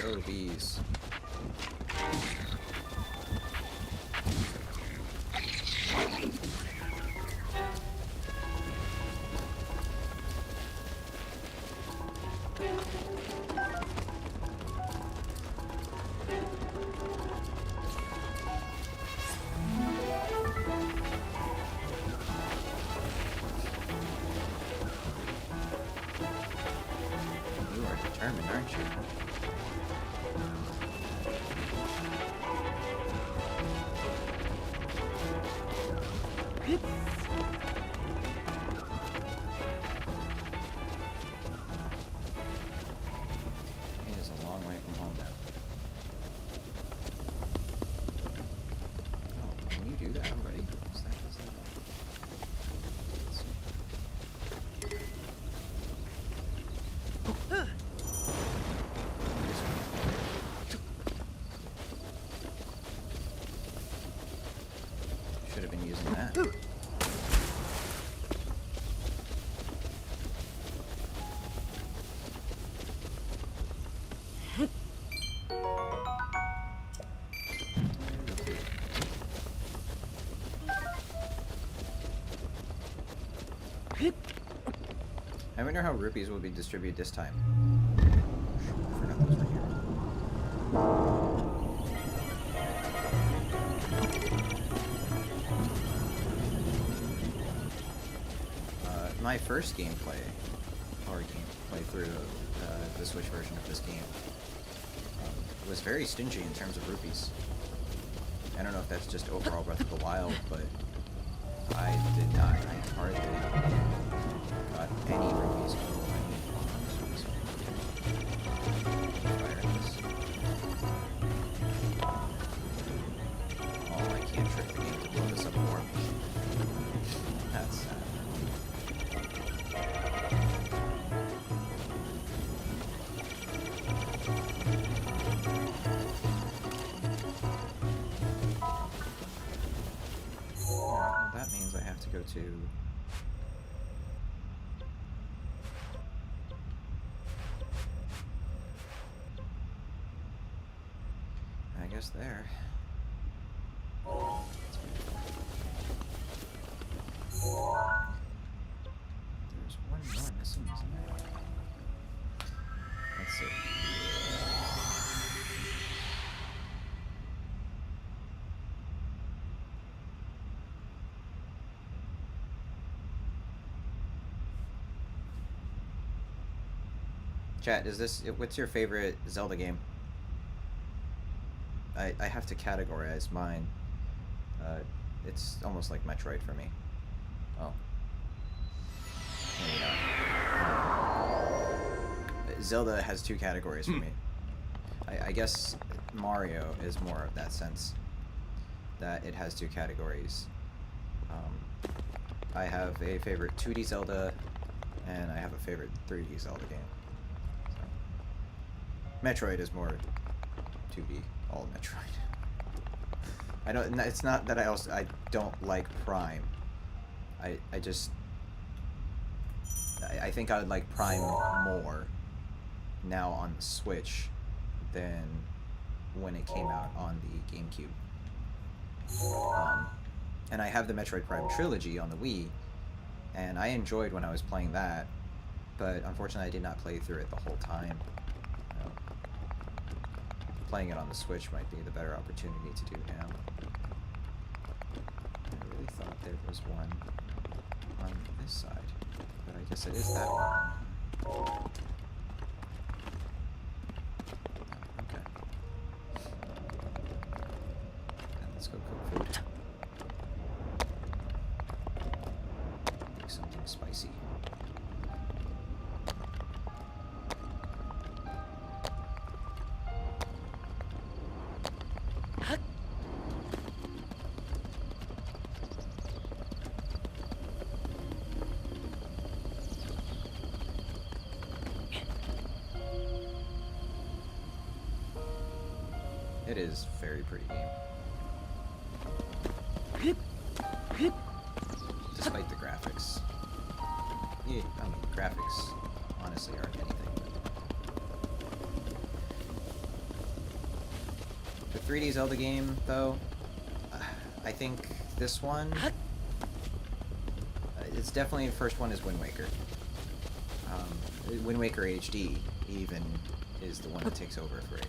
Oh, bees. You are determined, aren't you? It is a long way from home now. Oh, can you do that already? Is that let's see. Should have been using that. I wonder how rupees will be distributed this time. I forgot those were here. My first gameplay, or gameplay through the Switch version of this game, was very stingy in terms of rupees. I don't know if that's just overall Breath of the Wild, but I did not. I hardly got any rupees. Oh, I can't trick the game to blow this up more. That's sad. Well, that means I have to go to... I guess there. There's one more missing, isn't there? Let's see. Chat, what's your favorite Zelda game? I have to categorize mine. It's almost like Metroid for me. Oh. Maybe not. Zelda has 2 categories for me. I guess Mario is more of that sense. That it has 2 categories. I have a favorite 2D Zelda, and I have a favorite 3D Zelda game. So. Metroid is more 2D, all Metroid. I don't. It's not that I don't like Prime. I think I would like Prime more now on the Switch than when it came out on the GameCube. And I have the Metroid Prime trilogy on the Wii, and I enjoyed when I was playing that, but unfortunately I did not play through it the whole time. Playing it on the Switch might be the better opportunity to do now. I really thought there was one on this side, but I guess it is that one. Okay. Then let's go cook food. Make something spicy. It is a very pretty game. Despite the graphics. Yeah, I mean, graphics honestly aren't anything. The 3D Zelda game, though, I think this one, it's definitely the first one is Wind Waker. Wind Waker HD even is the one that takes over for it.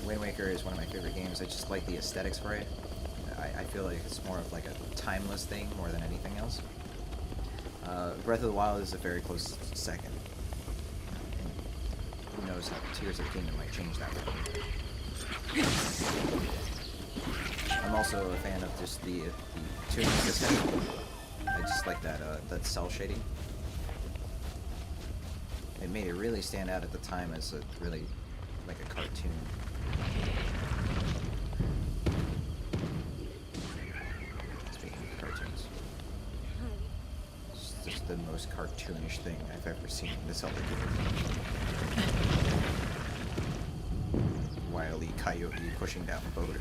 Wind Waker is one of my favorite games. I just like the aesthetics for it. I feel like it's more of like a timeless thing more than anything else. Breath of the Wild is a very close second. And who knows how Tears of the Kingdom might change that for me. I'm also a fan of just the tuning system. I just like that cell shading. It made it really stand out at the time as a really like a cartoon. Speaking of cartoons, it's just the most cartoonish thing I've ever seen in this Zelda game. Wile E. Coyote pushing down boulders.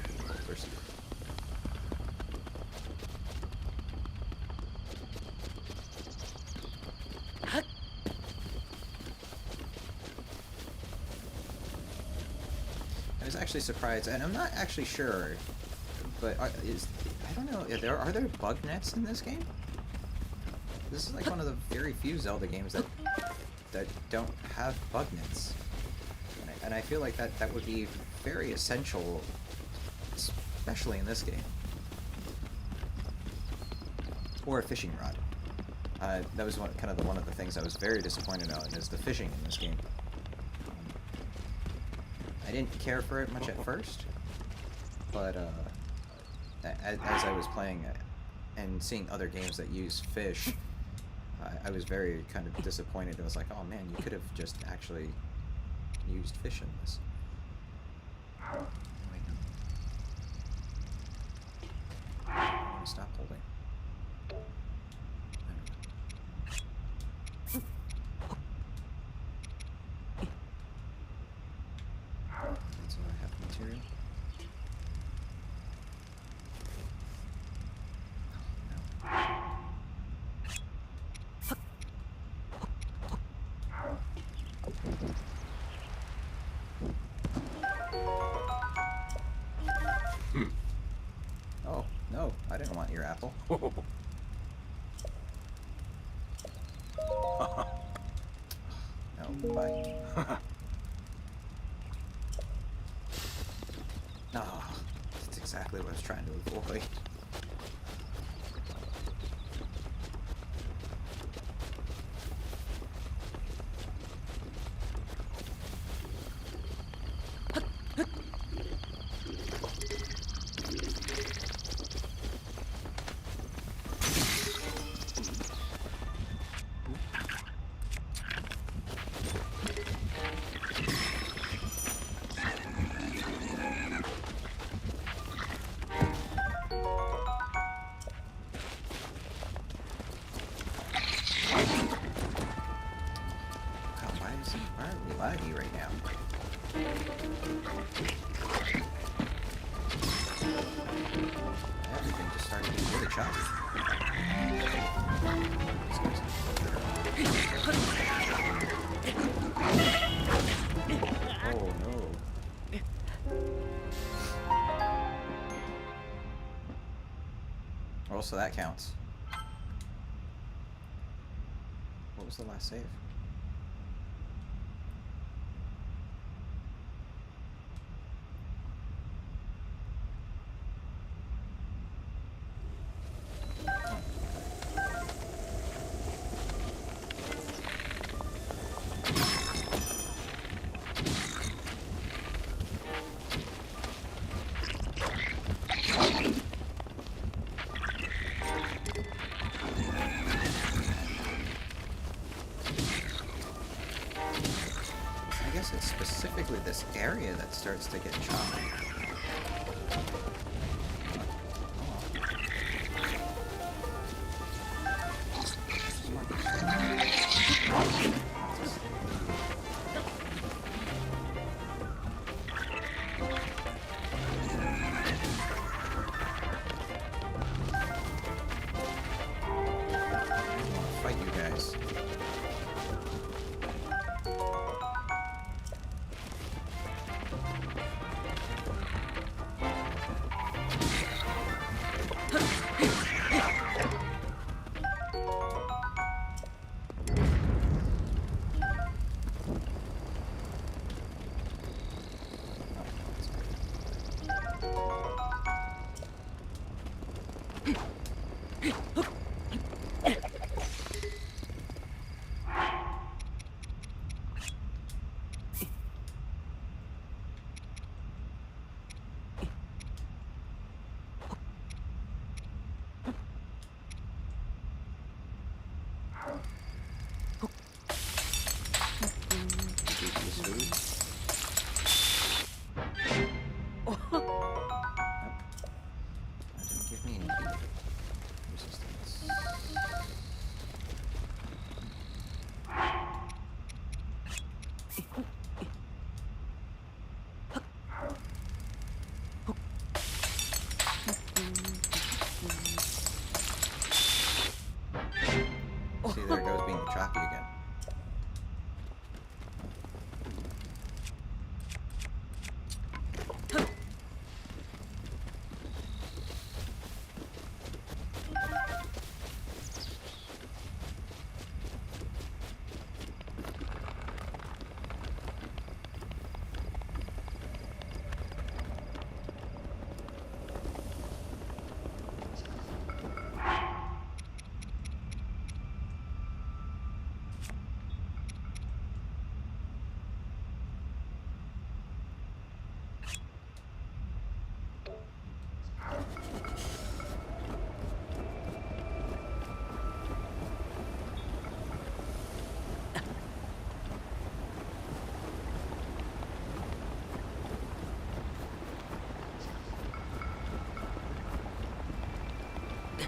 I was actually surprised, and I'm not actually sure, but I don't know, are there bug nets in this game? This is like one of the very few Zelda games that don't have bug nets. And I feel like that would be very essential, especially in this game. Or a fishing rod. That was one of the things I was very disappointed on, is the fishing in this game. I didn't care for it much at first, but as I was playing it and seeing other games that use fish, I was very kind of disappointed. I was like, oh man, you could have just actually used fish in this. Wait, no. I'm gonna stop holding. So I have material. Oh, no, I didn't want your apple. No, bye. No, that's exactly what I was trying to avoid. choppy. Oh no. Oh, so that counts. What was the last save? I guess it's specifically this area that starts to get choppy. Fight you guys. See, there it goes being choppy again.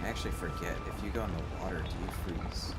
I actually forget, if you go in the water, do you freeze?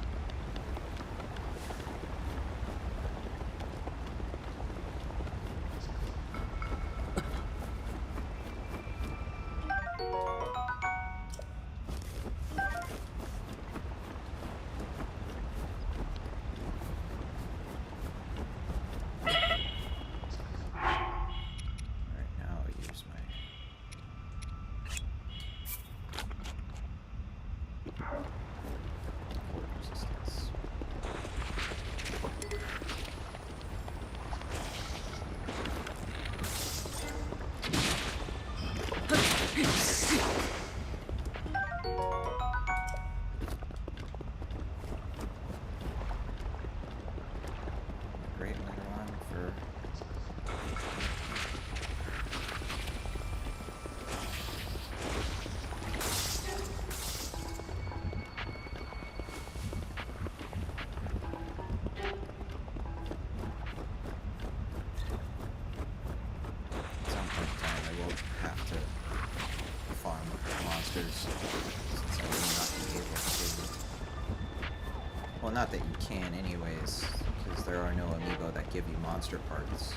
Well, not that you can anyways, because there are no Amiibo that give you monster parts,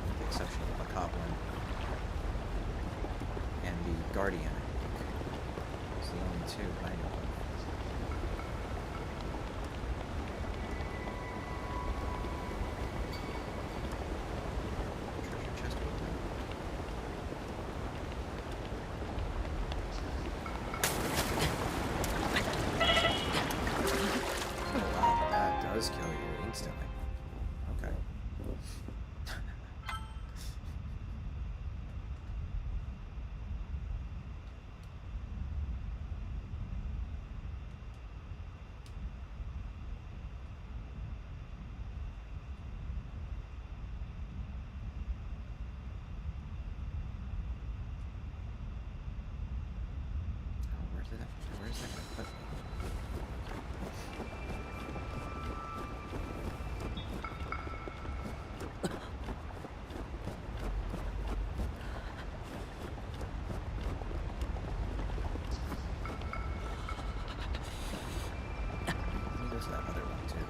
with the exception of Bokoblin and the Guardian, I think. So the only two that I know of. Treasure chest open. Oh wow, that does kill you instantly. Okay. Where's that gonna put me? Let me go to that other one too.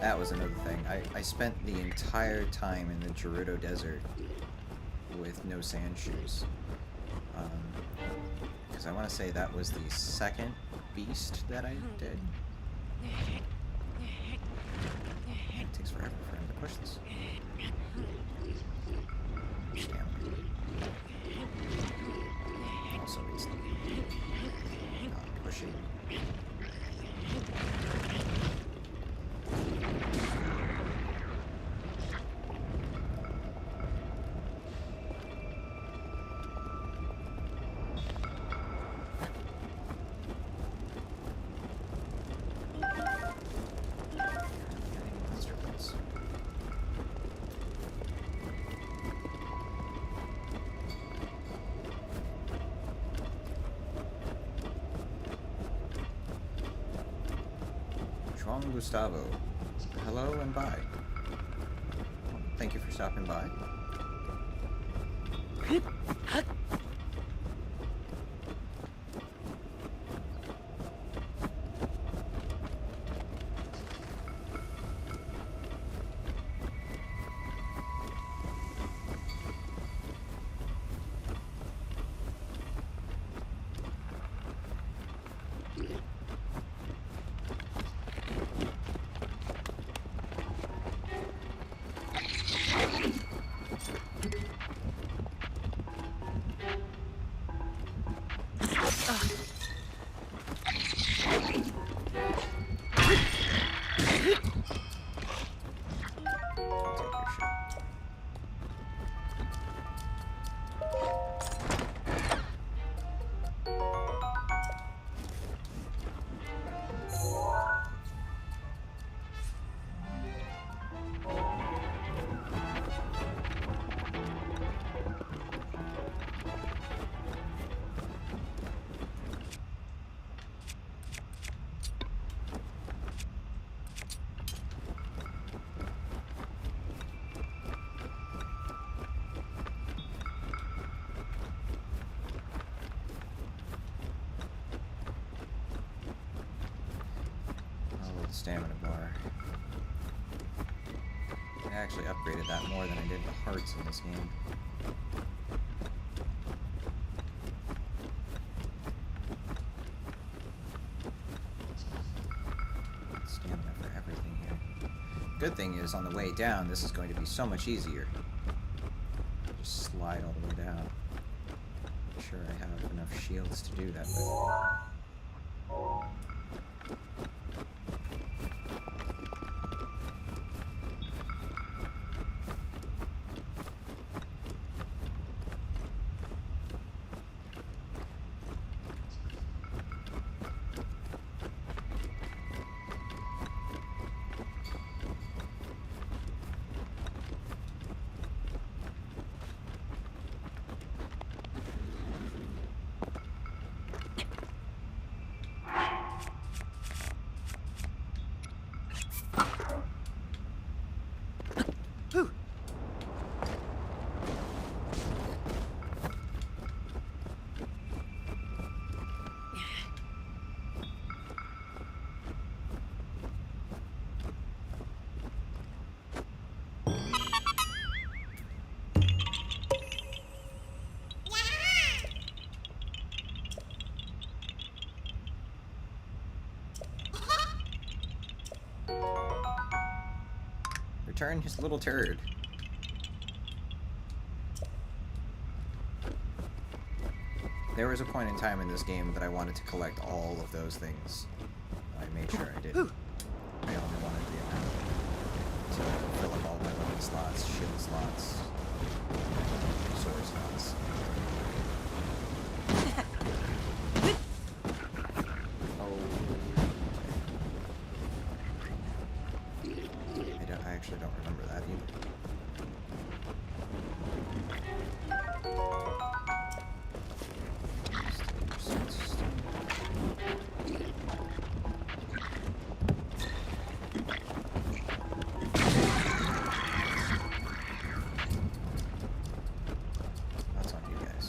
That was another thing. I spent the entire time in the Gerudo Desert with no sand shoes. Because I want to say that was the second beast that I did. It takes forever for him to push this. Stamina. Also, he's not pushing. Gustavo, hello and bye. Thank you for stopping by. stamina bar. I actually upgraded that more than I did the hearts in this game. Stamina for everything here. Good thing is, on the way down, this is going to be so much easier. Just slide all the way down. I'm sure I have enough shields to do that with. Return his little turd. There was a point in time in this game that I wanted to collect all of those things. I made sure I did. I only wanted the amount to fill up all my weapon slots, shield slots, sword slots. I actually don't remember that either. That's on you guys.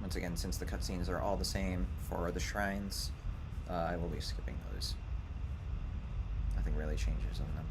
Once again, since the cutscenes are all the same for the shrines, I will be skipping those. Nothing really changes on them.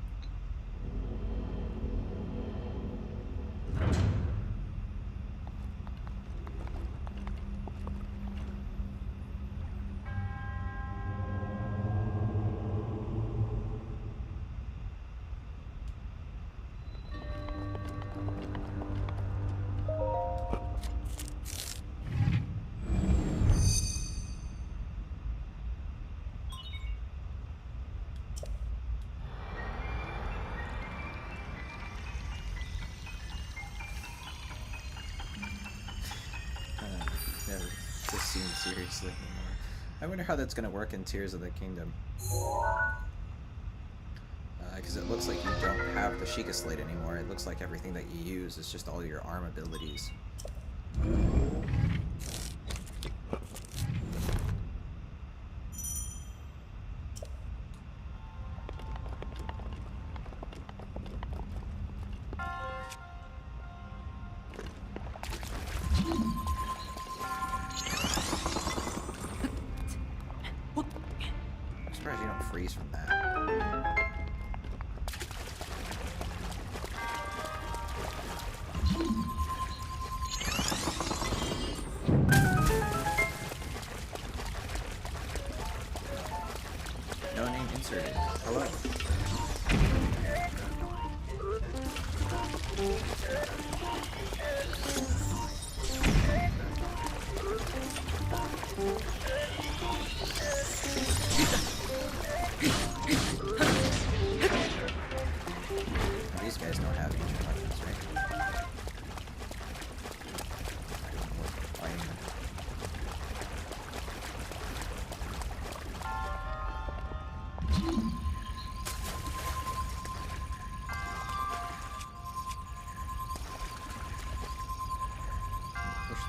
Never this scene seriously anymore. I wonder how that's going to work in Tears of the Kingdom. Because it looks like you don't have the Sheikah Slate anymore. It looks like everything that you use is just all your arm abilities. I'm surprised you don't freeze from that. No name inserted. Hello.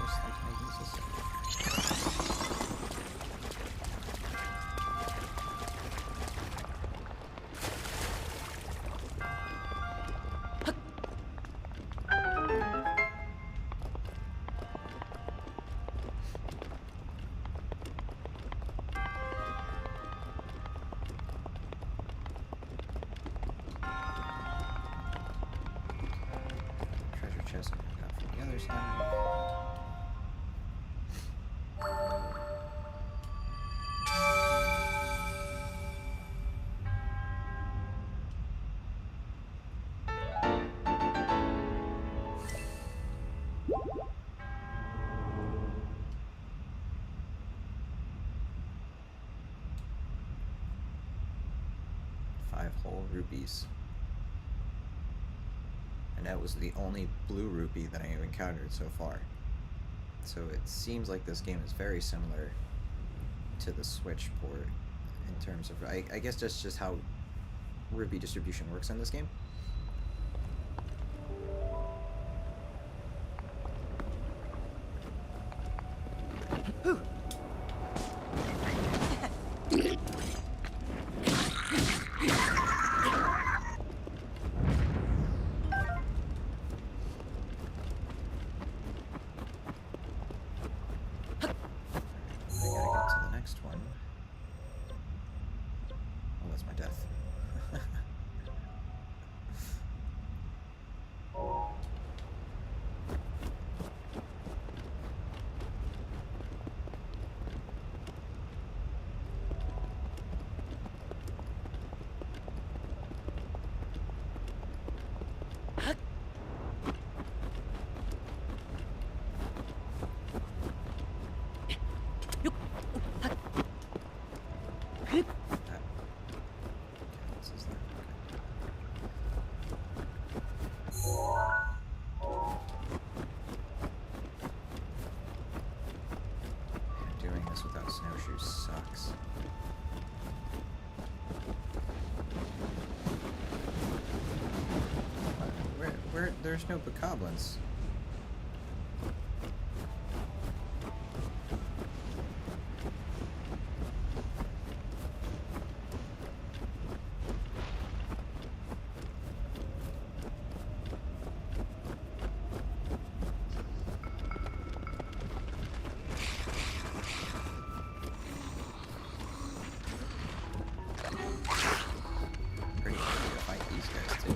access the banking system. Treasure chest I got from the other side. 5 whole rupees. And that was the only blue rupee that I have encountered so far. So it seems like this game is very similar to the Switch port in terms of, I guess that's just how rupee distribution works in this game. There's no bokoblins. Pretty easy to fight these guys too.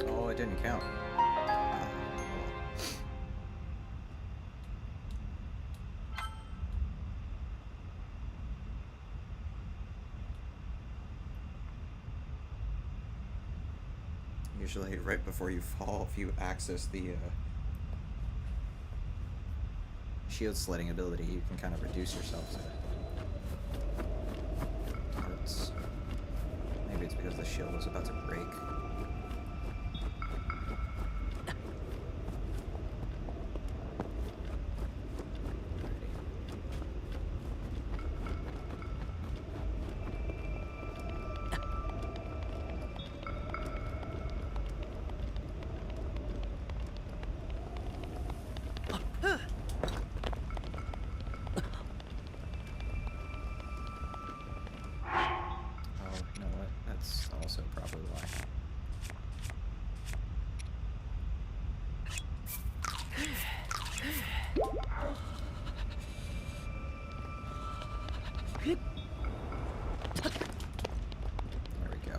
Oh, it didn't count. Usually right before you fall, if you access the shield slitting ability, you can kind of reduce yourself to hurts. Maybe it's because the shield was about to break. Probably why. There we go.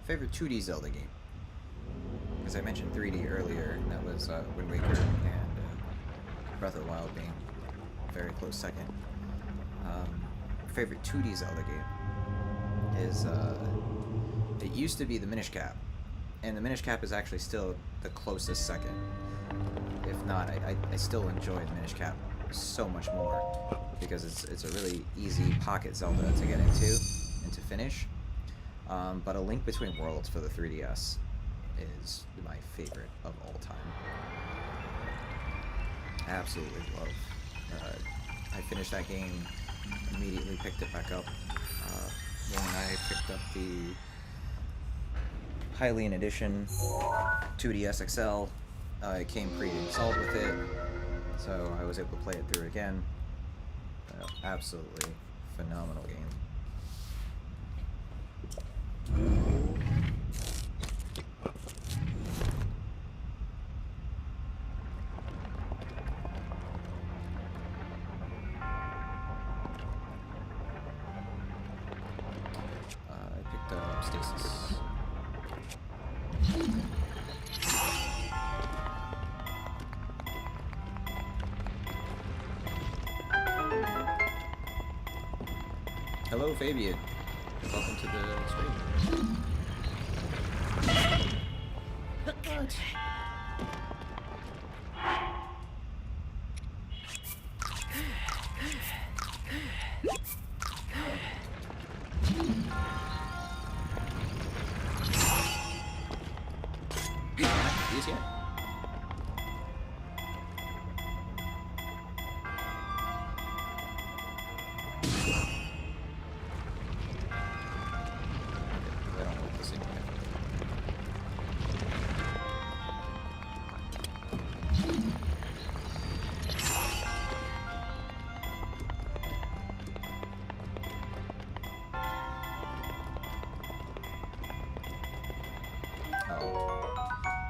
Favorite 2D Zelda game? Because I mentioned 3D earlier, and that was Wind Waker and Breath of the Wild being a very close second. Favorite 2D Zelda game is, it used to be the Minish Cap, and the Minish Cap is actually still the closest second. If not, I still enjoy the Minish Cap so much more, because it's a really easy pocket Zelda to get into and to finish. But A Link Between Worlds for the 3DS is my favorite of all time. Absolutely love. I finished that game, immediately picked it back up. When I picked up the Hylian Edition 2DS XL, it came pre-installed with it, so I was able to play it through again. Absolutely phenomenal game. I picked up Stasis. Hello, Fabian. Welcome to the stream. What? These yet?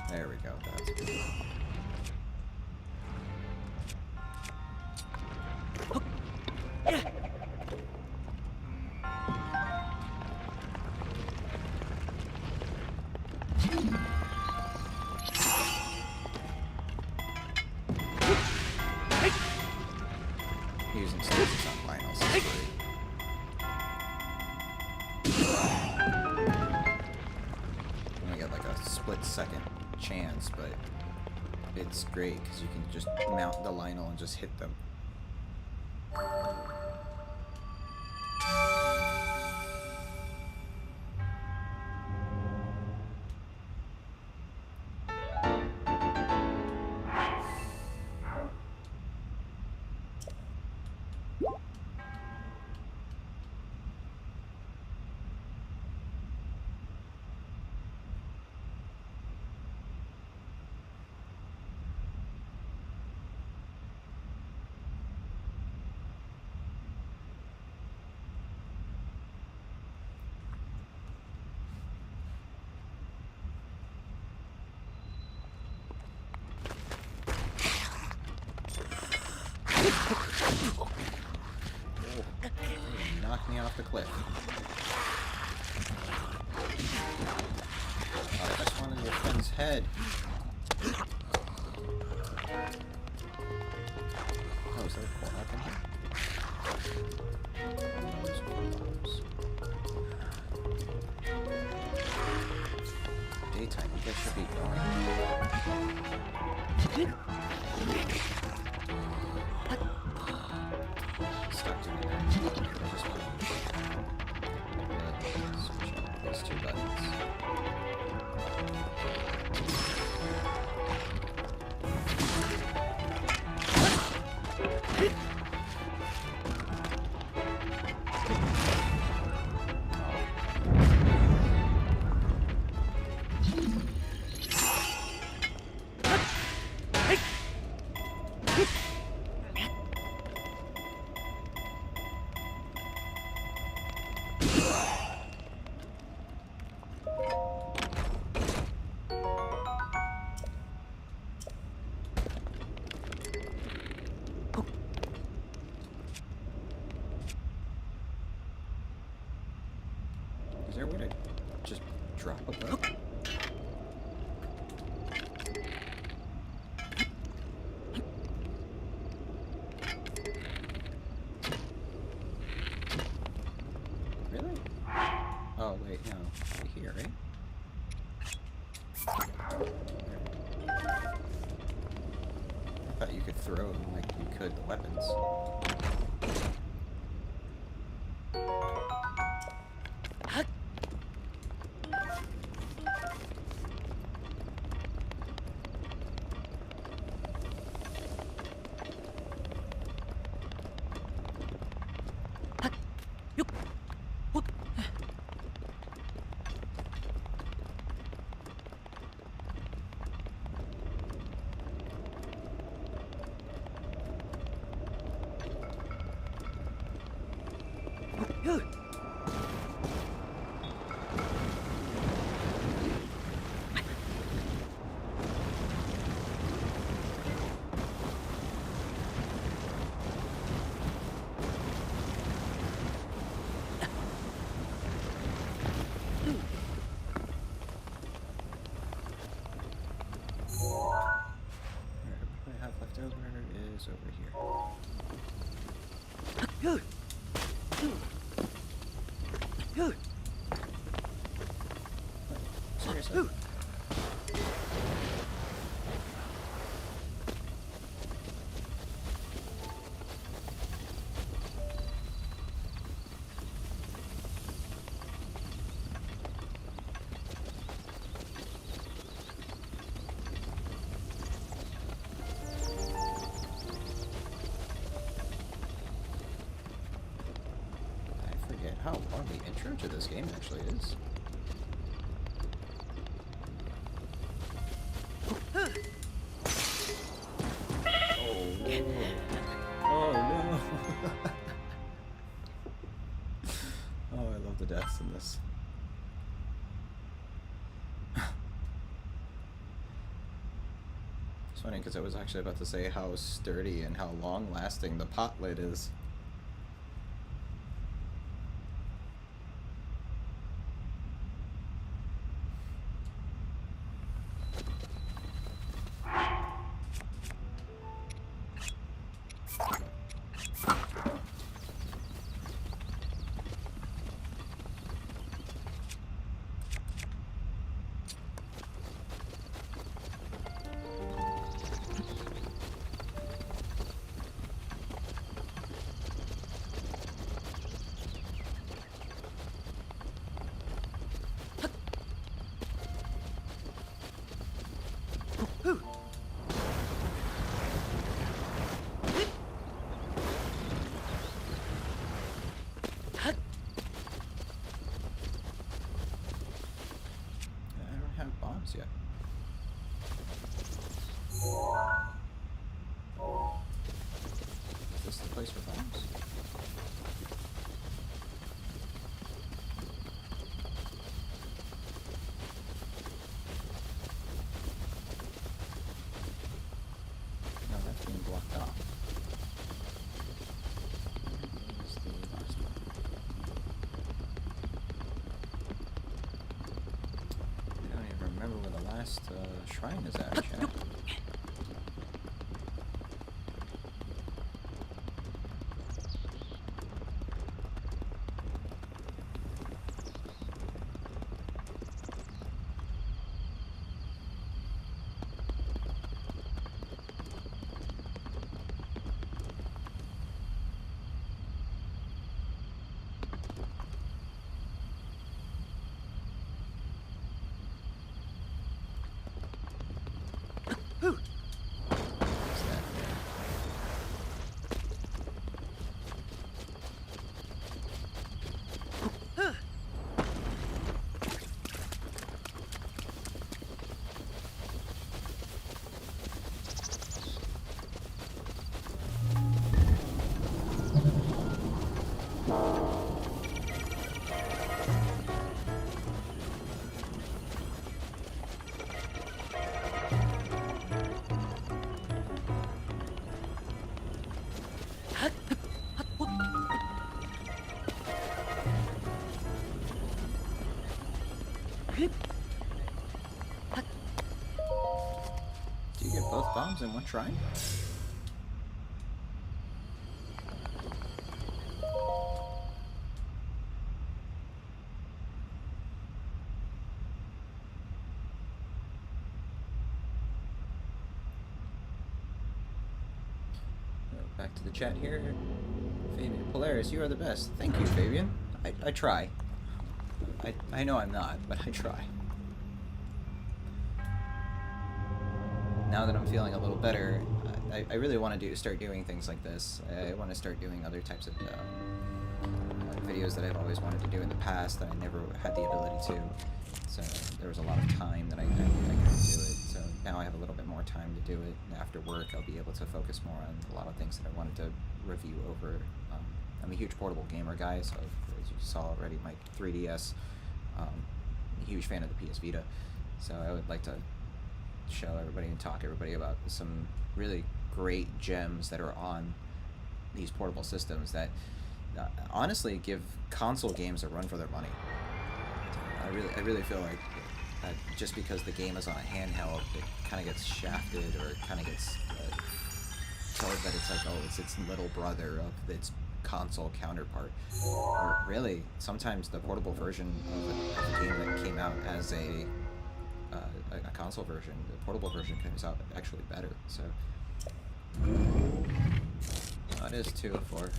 There we go, that's good. Using stasis on finals is great. Get like a split-second chance, but it's great because you can just mount the Lionel and just hit them. Knock me off the cliff. Oh, I just wanted your friend's head. Oh, is there a coal up in here? No, there's coal bombs. Daytime, you guys should be going. Stuck doing that. I just want to switch out these two buttons. Is there a way to just drop a boat? Really? Oh, wait, no. Right here, right? I thought you could throw them like you could the weapons. Is over here. Seriously? How long the intro to this game actually is. Oh no. Oh no. Oh, I love the deaths in this. It's funny because I was actually about to say how sturdy and how long lasting the pot lid is. shrine is at, chat? Do you get both bombs in one shrine? Back to the chat here. Fabian Polaris, you are the best. Thank you, Fabian. I try. I know I'm not, but I try. Now that I'm feeling a little better, I really want to start doing things like this. I want to start doing other types of videos that I've always wanted to do in the past that I never had the ability to. So there was a lot of time that I couldn't do it. So now I have a little bit more time to do it. And after work, I'll be able to focus more on a lot of things that I wanted to review over. I'm a huge portable gamer guy, so as you saw already, my 3DS. A huge fan of the PS Vita, so I would like to show everybody and talk everybody about some really great gems that are on these portable systems that honestly give console games a run for their money. I really feel like just because the game is on a handheld, it kind of gets shafted, or it kind of gets told that it's like, oh, it's its little brother of its console counterpart. Or really, sometimes the portable version of a game that came out as a console version, the portable version comes out actually better. So oh, it is 2 of 4.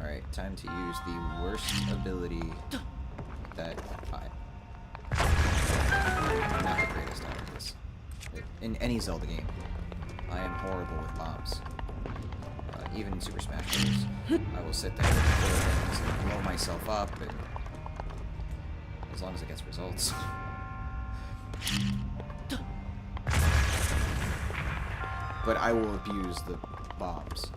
Alright, time to use the worst ability that I'm not the greatest at this. In any Zelda game, I am horrible with bombs. Even in Super Smash Bros. I will sit there and throw things and blow myself up, and as long as it gets results. But I will abuse the bombs.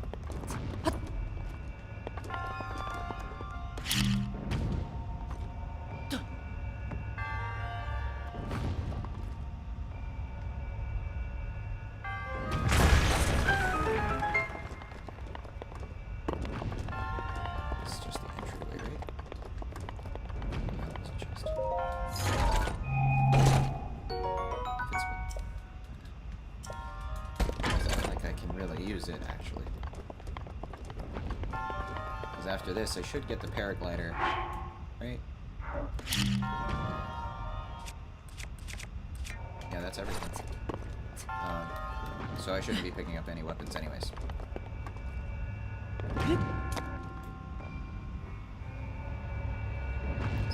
After this, I should get the paraglider, right? Yeah, that's everything. So I shouldn't be picking up any weapons anyways. So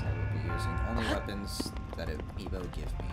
I will be using only weapons that Amiibo give me.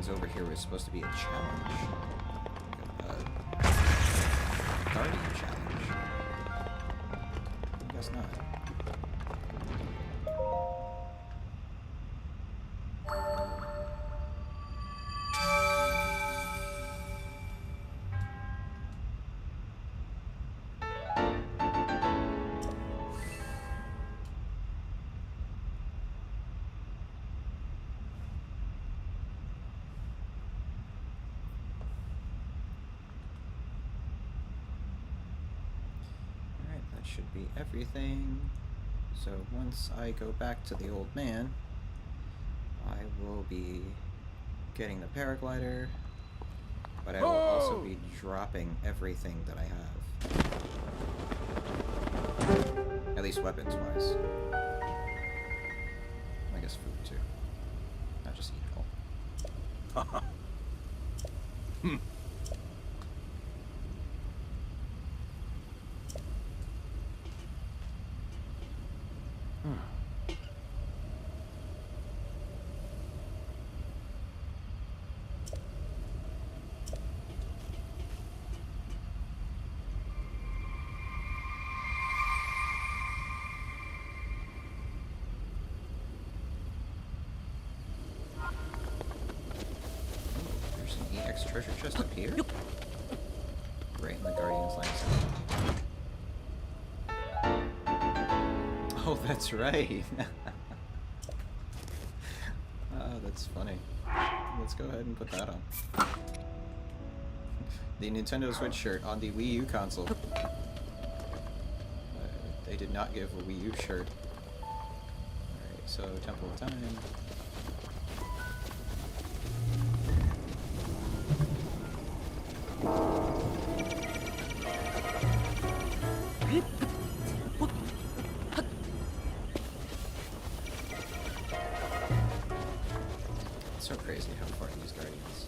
guardians over here was supposed to be a challenge. Guardian challenge. I guess not. Should be everything. So once I go back to the old man, I will be getting the paraglider, but I will also be dropping everything that I have. At least weapons wise. I guess food too. Not just eat it all. Treasure chest up here? Right in the Guardian's line of sight. Oh, that's right. Oh, that's funny. Let's go ahead and put that on. The Nintendo Switch shirt on the Wii U console. They did not give a Wii U shirt. Alright, so Temple of Time. It's so crazy how far these guardians.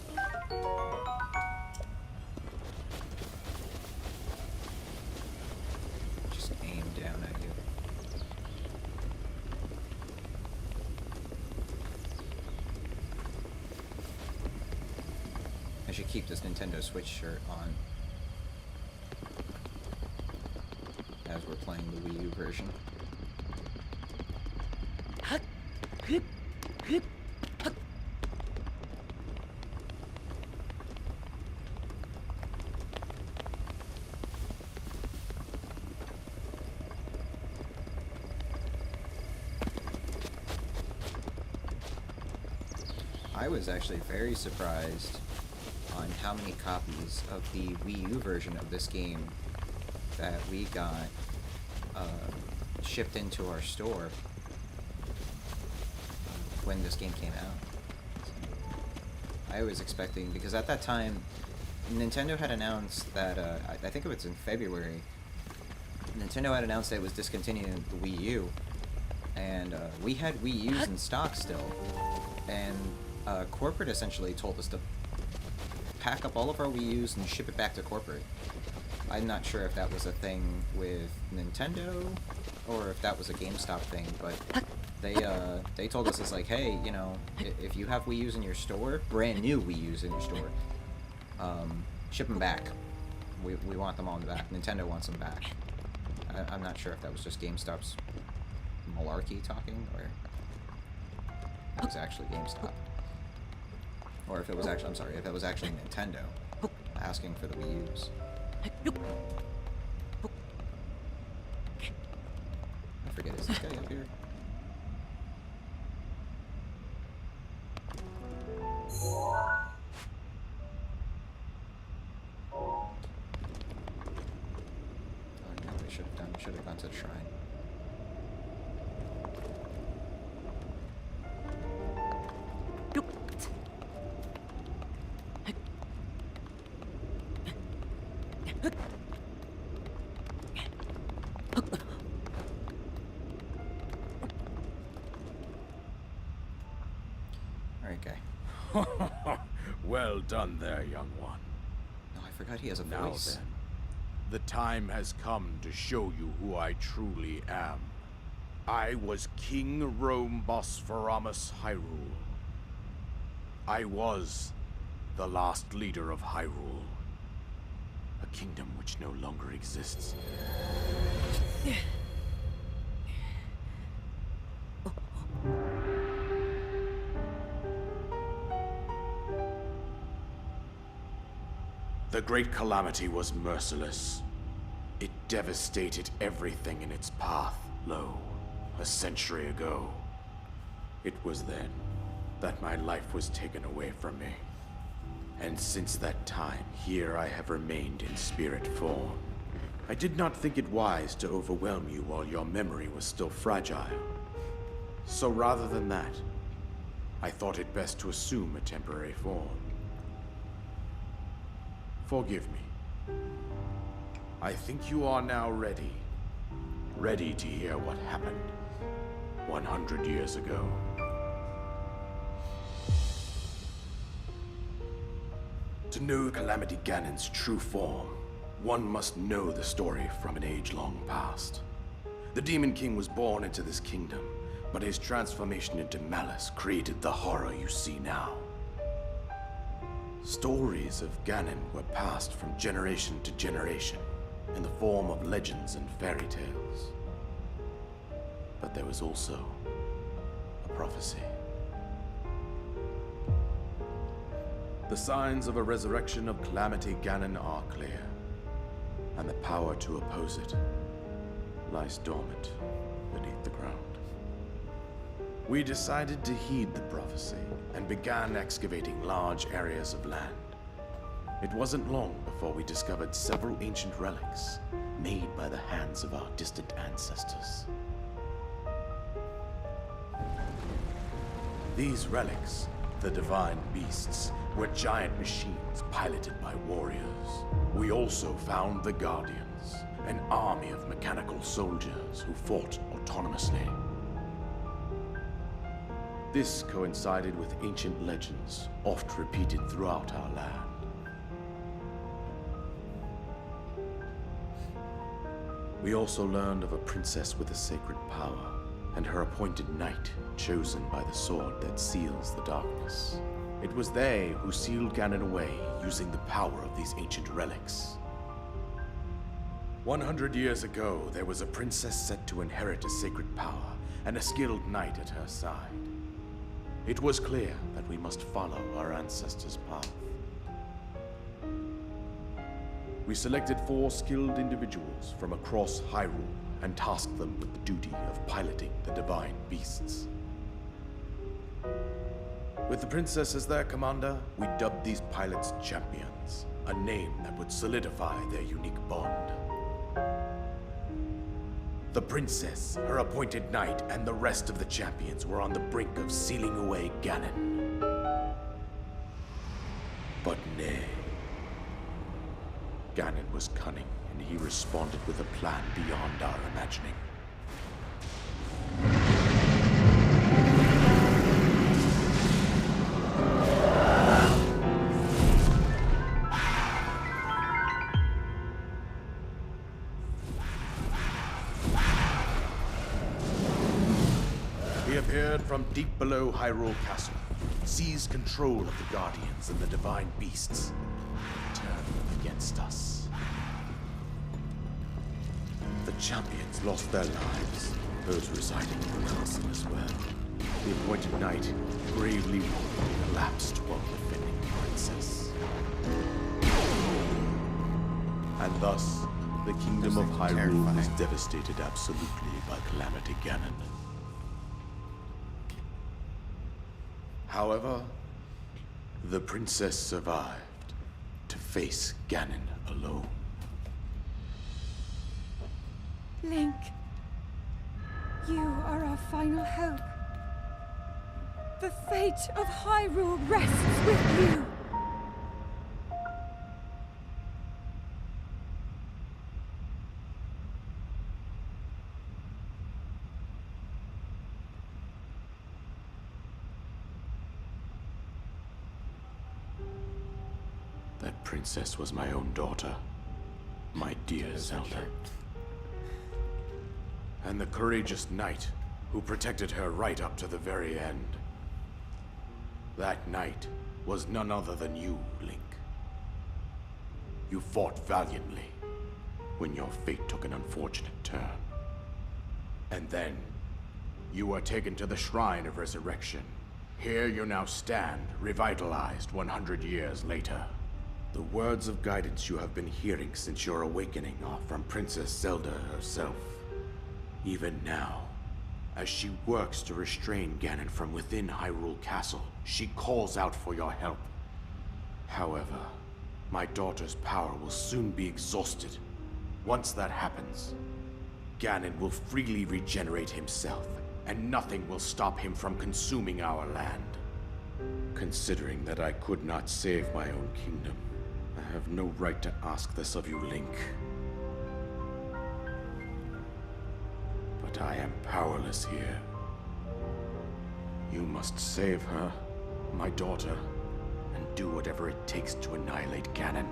Just aim down at you. I should keep this Nintendo Switch shirt on as we're playing the Wii U version. I was actually very surprised on how many copies of the Wii U version of this game that we got shipped into our store when this game came out. I was expecting, because at that time Nintendo had announced that I think it was in February, Nintendo had announced that it was discontinuing the Wii U, and we had Wii U's in stock still, and corporate essentially told us to pack up all of our Wii U's and ship it back to corporate. I'm not sure if that was a thing with Nintendo or if that was a GameStop thing, but they told us, it's like, hey, you know, if you have Wii U's in your store, brand new Wii U's in your store, ship them back. We want them all back. Nintendo wants them back. I'm not sure if that was just GameStop's malarkey talking, or it was actually GameStop. Or if it was actually, I'm sorry, if it was actually Nintendo asking for the Wii U's. I forget, is this guy up here? Oh, you know what I should have done? Should have gone to the shrine. Well done there, young one. No, I forgot he has a Now voice. then, the time has come to show you who I truly am. I was King Rhoam Hyrule. I was the last leader of Hyrule. A kingdom which no longer exists. The Great Calamity was merciless. It devastated everything in its path, a century ago. It was then that my life was taken away from me. And since that time, here I have remained in spirit form. I did not think it wise to overwhelm you while your memory was still fragile. So rather than that, I thought it best to assume a temporary form. Forgive me. I think you are now ready. Ready to hear what happened 100 years ago. To know Calamity Ganon's true form, one must know the story from an age-long past. The Demon King was born into this kingdom, but his transformation into malice created the horror you see now. Stories of Ganon were passed from generation to generation in the form of legends and fairy tales. But there was also a prophecy. The signs of a resurrection of Calamity Ganon are clear, and the power to oppose it lies dormant beneath the ground. We decided to heed the prophecy and began excavating large areas of land. It wasn't long before we discovered several ancient relics made by the hands of our distant ancestors. These relics, the divine beasts, were giant machines piloted by warriors. We also found the Guardians, an army of mechanical soldiers who fought autonomously. This coincided with ancient legends, oft repeated throughout our land. We also learned of a princess with a sacred power, and her appointed knight, chosen by the sword that seals the darkness. It was they who sealed Ganon away using the power of these ancient relics. 100 years ago, there was a princess set to inherit a sacred power, and a skilled knight at her side. It was clear that we must follow our ancestors' path. We selected 4 skilled individuals from across Hyrule and tasked them with the duty of piloting the divine beasts. With the princess as their commander, we dubbed these pilots champions, a name that would solidify their unique bond. The princess, her appointed knight, and the rest of the champions were on the brink of sealing away Ganon. But nay. Ganon was cunning, and he responded with a plan beyond our imagining. He appeared from deep below Hyrule Castle, seized control of the Guardians and the divine beasts, and turned them against us. The champions lost their lives, those residing in the castle as well. The appointed knight, bravely wounded, collapsed while defending the princess. And thus, the kingdom of Hyrule was devastated absolutely by Calamity Ganon. However, the princess survived to face Ganon alone. Link, you are our final hope. The fate of Hyrule rests with you. That princess was my own daughter, my dear Zelda. And the courageous knight who protected her right up to the very end. That night was none other than you, Link. You fought valiantly when your fate took an unfortunate turn. And then, you were taken to the Shrine of Resurrection. Here you now stand, revitalized 100 years later. The words of guidance you have been hearing since your awakening are from Princess Zelda herself. Even now, as she works to restrain Ganon from within Hyrule Castle, she calls out for your help. However, my daughter's power will soon be exhausted. Once that happens, Ganon will freely regenerate himself, and nothing will stop him from consuming our land. Considering that I could not save my own kingdom, I have no right to ask this of you, Link. But I am powerless here. You must save her, my daughter, and do whatever it takes to annihilate Ganon.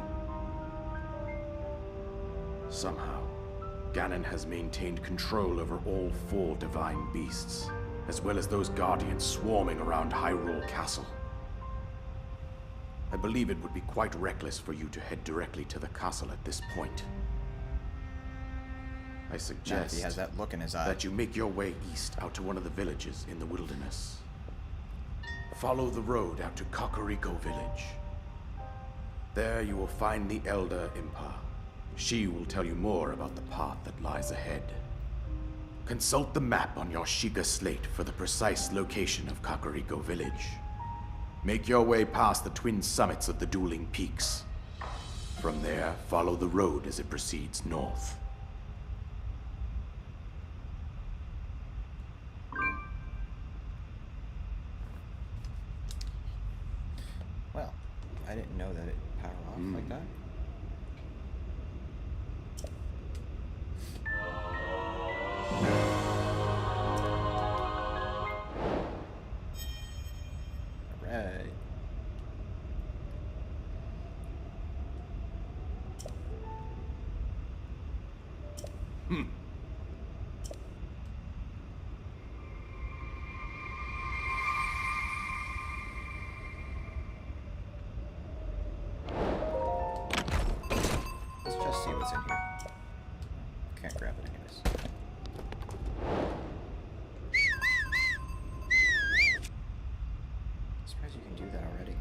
Somehow, Ganon has maintained control over all 4 divine beasts, as well as those guardians swarming around Hyrule Castle. I believe it would be quite reckless for you to head directly to the castle at this point. I suggest he has that look in his eye. that you make your way east out to one of the villages in the wilderness. Follow the road out to Kakariko Village. There you will find the Elder Impa. She will tell you more about the path that lies ahead. Consult the map on your Sheikah slate for the precise location of Kakariko Village. Make your way past the twin summits of the dueling peaks. From there, follow the road as it proceeds north. Well, I didn't know that it power off like that. Alright. Let's just see what's in here. Can't grab it anyways. Surprised you can do that already.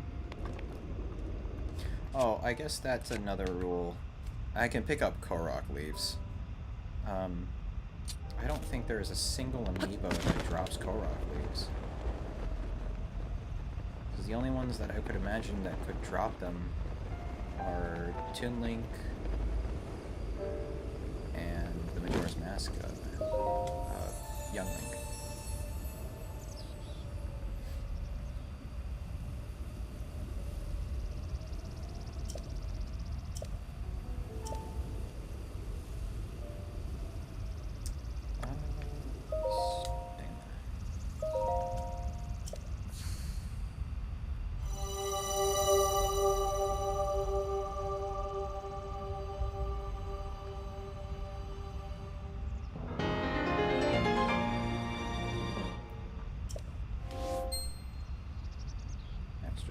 Oh, I guess that's another rule. I can pick up Korok leaves. I don't think there is a single amiibo that drops Korok leaves. Because the only ones that I could imagine that could drop them are Toon Link and the Majora's Mask Young Link.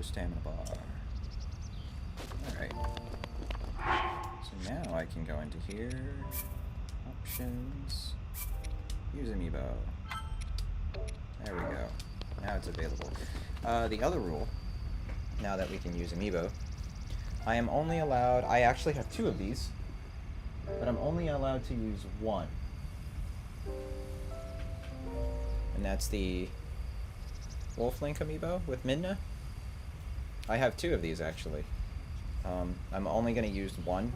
Stamina bar. Alright. So now I can go into here. Options. Use Amiibo. There we go. Now it's available. The other rule, now that we can use Amiibo, I am only allowed... I actually have 2 of these, but I'm only allowed to use 1. And that's the Wolf Link Amiibo with Midna. I have 2 of these, actually. I'm only going to use 1,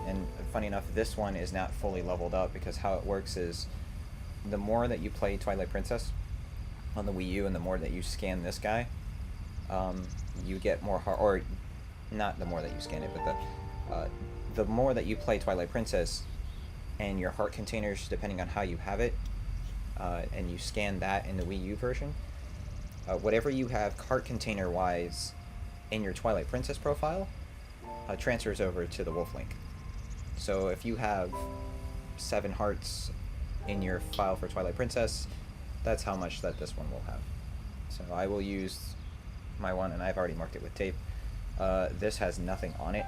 and funny enough, this one is not fully leveled up, because how it works is, the more that you play Twilight Princess on the Wii U, and the more that you scan this guy, you get more heart, or not the more that you scan it, but the more that you play Twilight Princess, and your heart containers, depending on how you have it, and you scan that in the Wii U version, whatever you have heart container wise in your Twilight Princess profile transfers over to the Wolf Link. So if you have 7 hearts in your file for Twilight Princess, that's how much that this one will have. So I will use my one, and I've already marked it with tape. This has nothing on it,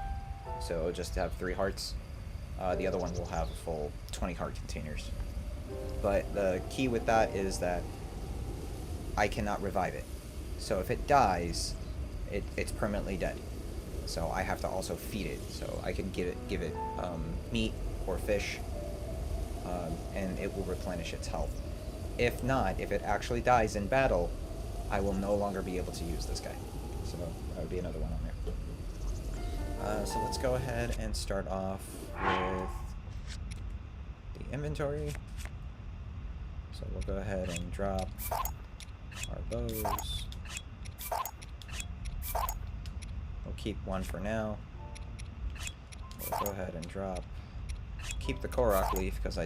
so it'll just have 3 hearts. The other one will have a full 20 heart containers. But the key with that is that I cannot revive it. So if it dies, it's permanently dead. So I have to also feed it. So I can give it meat or fish, and it will replenish its health. If not, if it actually dies in battle, I will no longer be able to use this guy. So that would be another one on there. So let's go ahead and start off with the inventory. So we'll go ahead and drop our bows. We'll keep one for now. We'll go ahead and keep the Korok leaf, because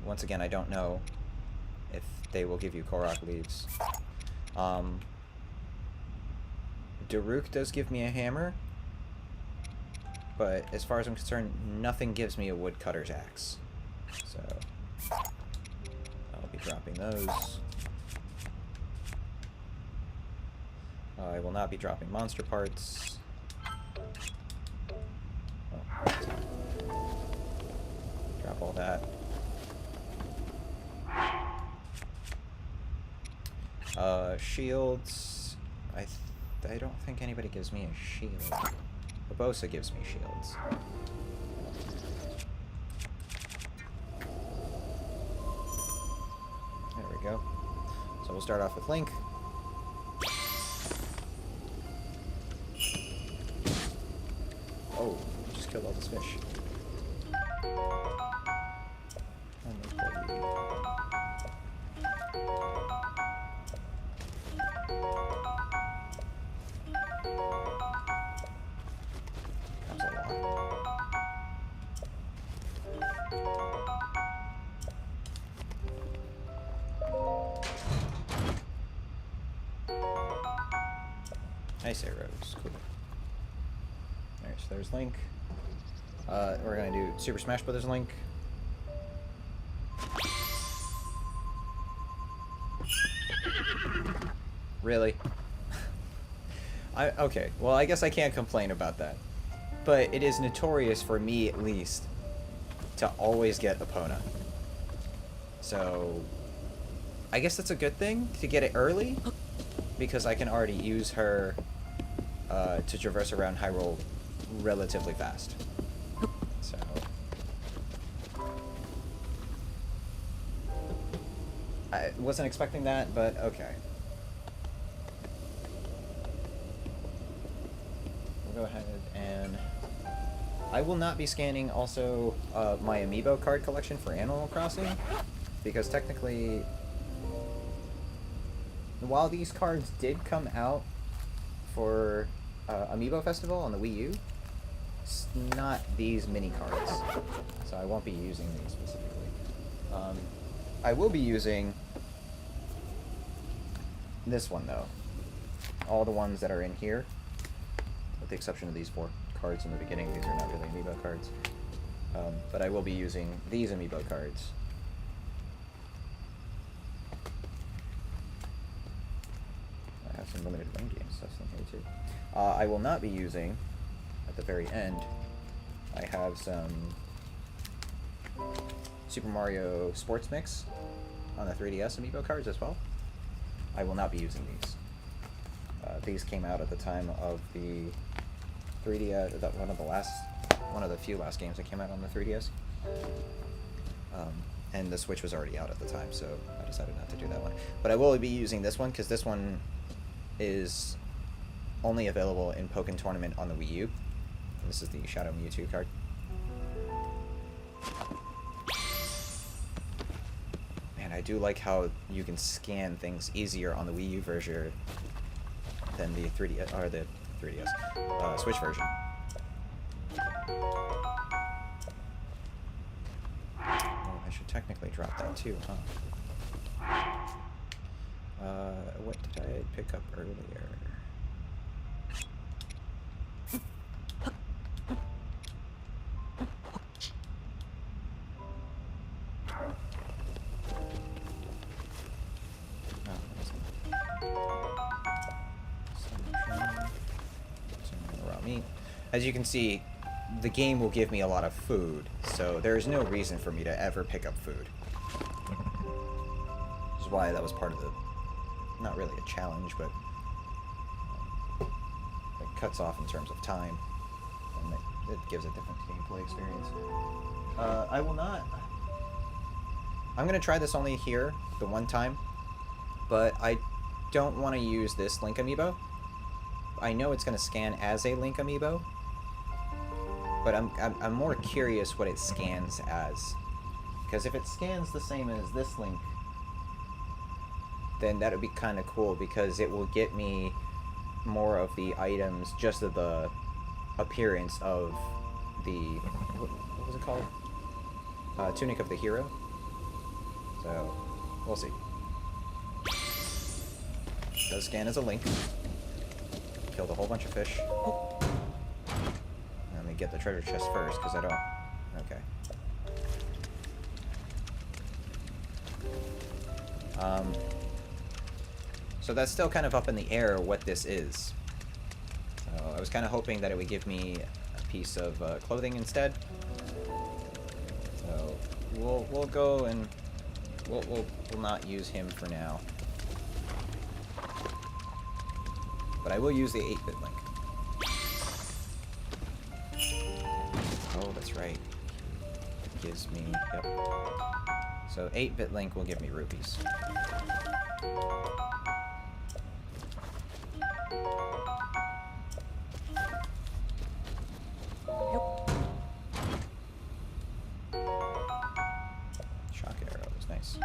once again, I don't know if they will give you Korok leaves. Daruk does give me a hammer, but as far as I'm concerned, nothing gives me a woodcutter's axe. So I'll be dropping those. I will not be dropping monster parts. Oh, drop all that. Shields. I don't think anybody gives me a shield. Barbosa gives me shields. There we go. So we'll start off with Link. Oh, just killed all this fish. Nice arrows, cool. Alright, so there's Link. We're gonna do Super Smash Brothers Link. Really? Okay, well I guess I can't complain about that. But it is notorious for me, at least, to always get Epona. So I guess that's a good thing, to get it early, because I can already use her to traverse around Hyrule relatively fast. So I wasn't expecting that, but okay. We'll go ahead and I will not be scanning also my Amiibo card collection for Animal Crossing, because technically, while these cards did come out for Amiibo Festival on the Wii U, it's not these mini cards, so I won't be using these specifically. I will be using this one though. All the ones that are in here, with the exception of these 4 cards in the beginning. These are not really Amiibo cards, but I will be using these Amiibo cards. I have some limited run game stuff in here too. I will not be using, at the very end, I have some Super Mario Sports Mix on the 3DS Amiibo cards as well. I will not be using these. These came out at the time of the 3DS, one of the few last games that came out on the 3DS. And the Switch was already out at the time, so I decided not to do that one. But I will be using this one, because this one is only available in Pokken Tournament on the Wii U. And this is the Shadow Mewtwo card. Man, I do like how you can scan things easier on the Wii U version than the 3DS, or the 3DS, Switch version. Oh, I should technically drop that too, huh? What did I pick up earlier? Oh, that wasn't. as you can see, the game will give me a lot of food, so there's no reason for me to ever pick up food. Which is why that was part of the, not really a challenge, but it cuts off in terms of time, and it gives a different gameplay experience. I will not... I'm going to try this only here, the one time, but I don't want to use this Link Amiibo. I know it's going to scan as a Link Amiibo, but I'm more curious what it scans as. Because if it scans the same as this Link, then that would be kind of cool, because it will get me more of the items, just of the appearance of the... What was it called? Tunic of the Hero. So, we'll see. It does scan as a Link. Killed a whole bunch of fish. Let me get the treasure chest first, because I don't... Okay. So that's still kind of up in the air what this is. So I was kind of hoping that it would give me a piece of clothing instead. So we'll go and we'll not use him for now. But I will use the 8-bit Link. Oh, that's right. It gives me... Yep. So 8-bit Link will give me rupees. Shock arrows, nice.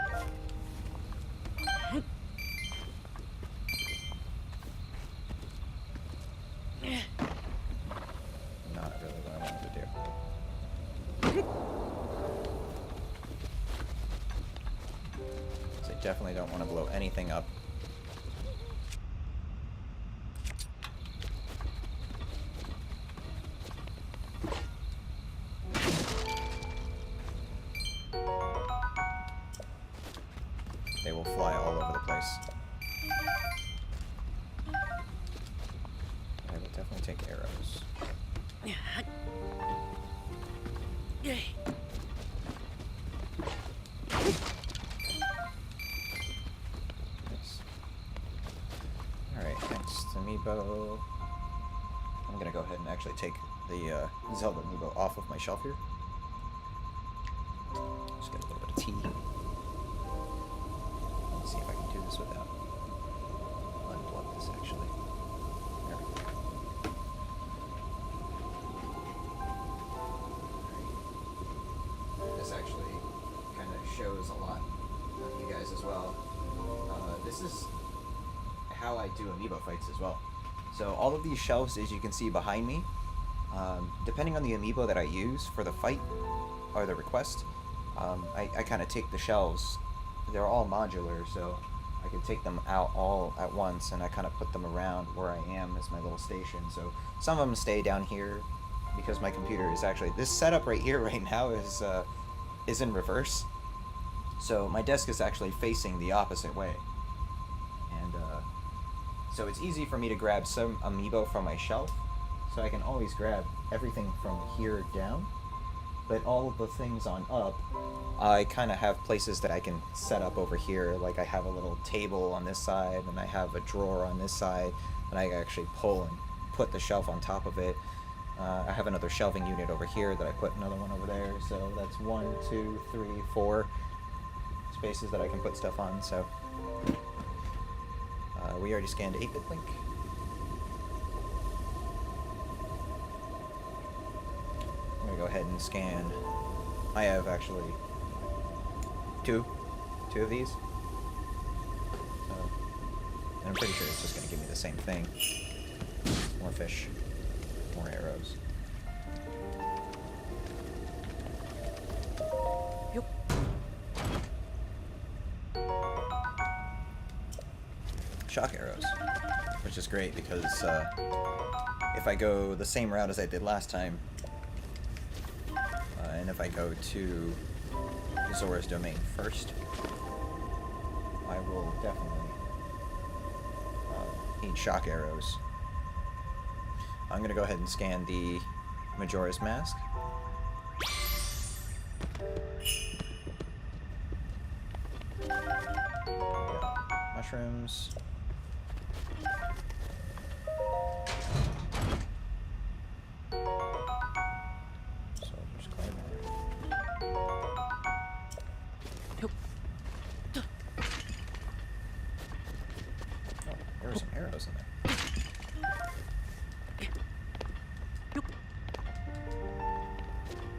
Not really what I wanted to do. So I definitely don't want to blow anything up. They will fly all over the place. I will definitely take arrows. Nice. Alright, next Amiibo. I'm gonna go ahead and actually take the Zelda Amiibo off of my shelf here. Just get a little bit of tea. Let's see if I can do this without unplug this actually. There we go. This actually kind of shows a lot of you guys as well. This is how I do Amiibo fights as well. So all of these shelves, as you can see behind me, depending on the Amiibo that I use for the fight or the request, I kind of take the shelves. They're all modular, so I can take them out all at once, and I kind of put them around where I am as my little station. So some of them stay down here because my computer is actually... This setup right here right now is in reverse. So my desk is actually facing the opposite way. And so it's easy for me to grab some Amiibo from my shelf, so I can always grab everything from here down. But all of the things on up, I kind of have places that I can set up over here. Like I have a little table on this side, and I have a drawer on this side, and I actually pull and put the shelf on top of it. I have another shelving unit over here that I put another one over there. So that's 1, 2, 3, 4 spaces that I can put stuff on. So we already scanned 8-bit Link. I'm gonna go ahead and scan. I have actually two of these. And I'm pretty sure it's just gonna give me the same thing. More fish, more arrows. Shock arrows, which is great because if I go the same route as I did last time, and if I go to Zora's Domain first, I will definitely need shock arrows. I'm gonna go ahead and scan the Majora's Mask. Mushrooms. So just climb there. Oh, there were some arrows in there.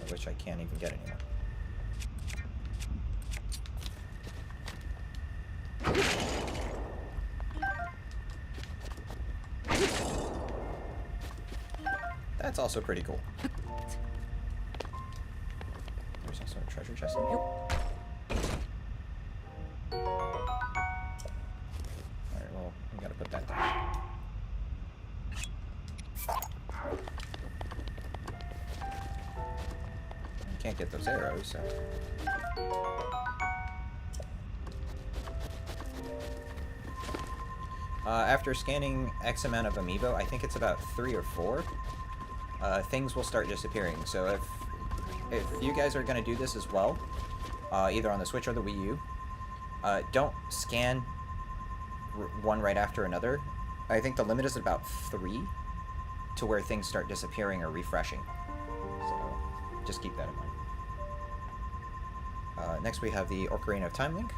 Which I can't even get anymore. That's also pretty cool. There's also a treasure chest in here. Alright, well, we gotta put that down. Can't get those arrows, so... after scanning X amount of Amiibo, I think it's about 3 or 4, things will start disappearing. So if you guys are going to do this as well, either on the Switch or the Wii U, don't scan one right after another. I think the limit is about 3 to where things start disappearing or refreshing. So just keep that in mind. Next we have the Ocarina of Time link.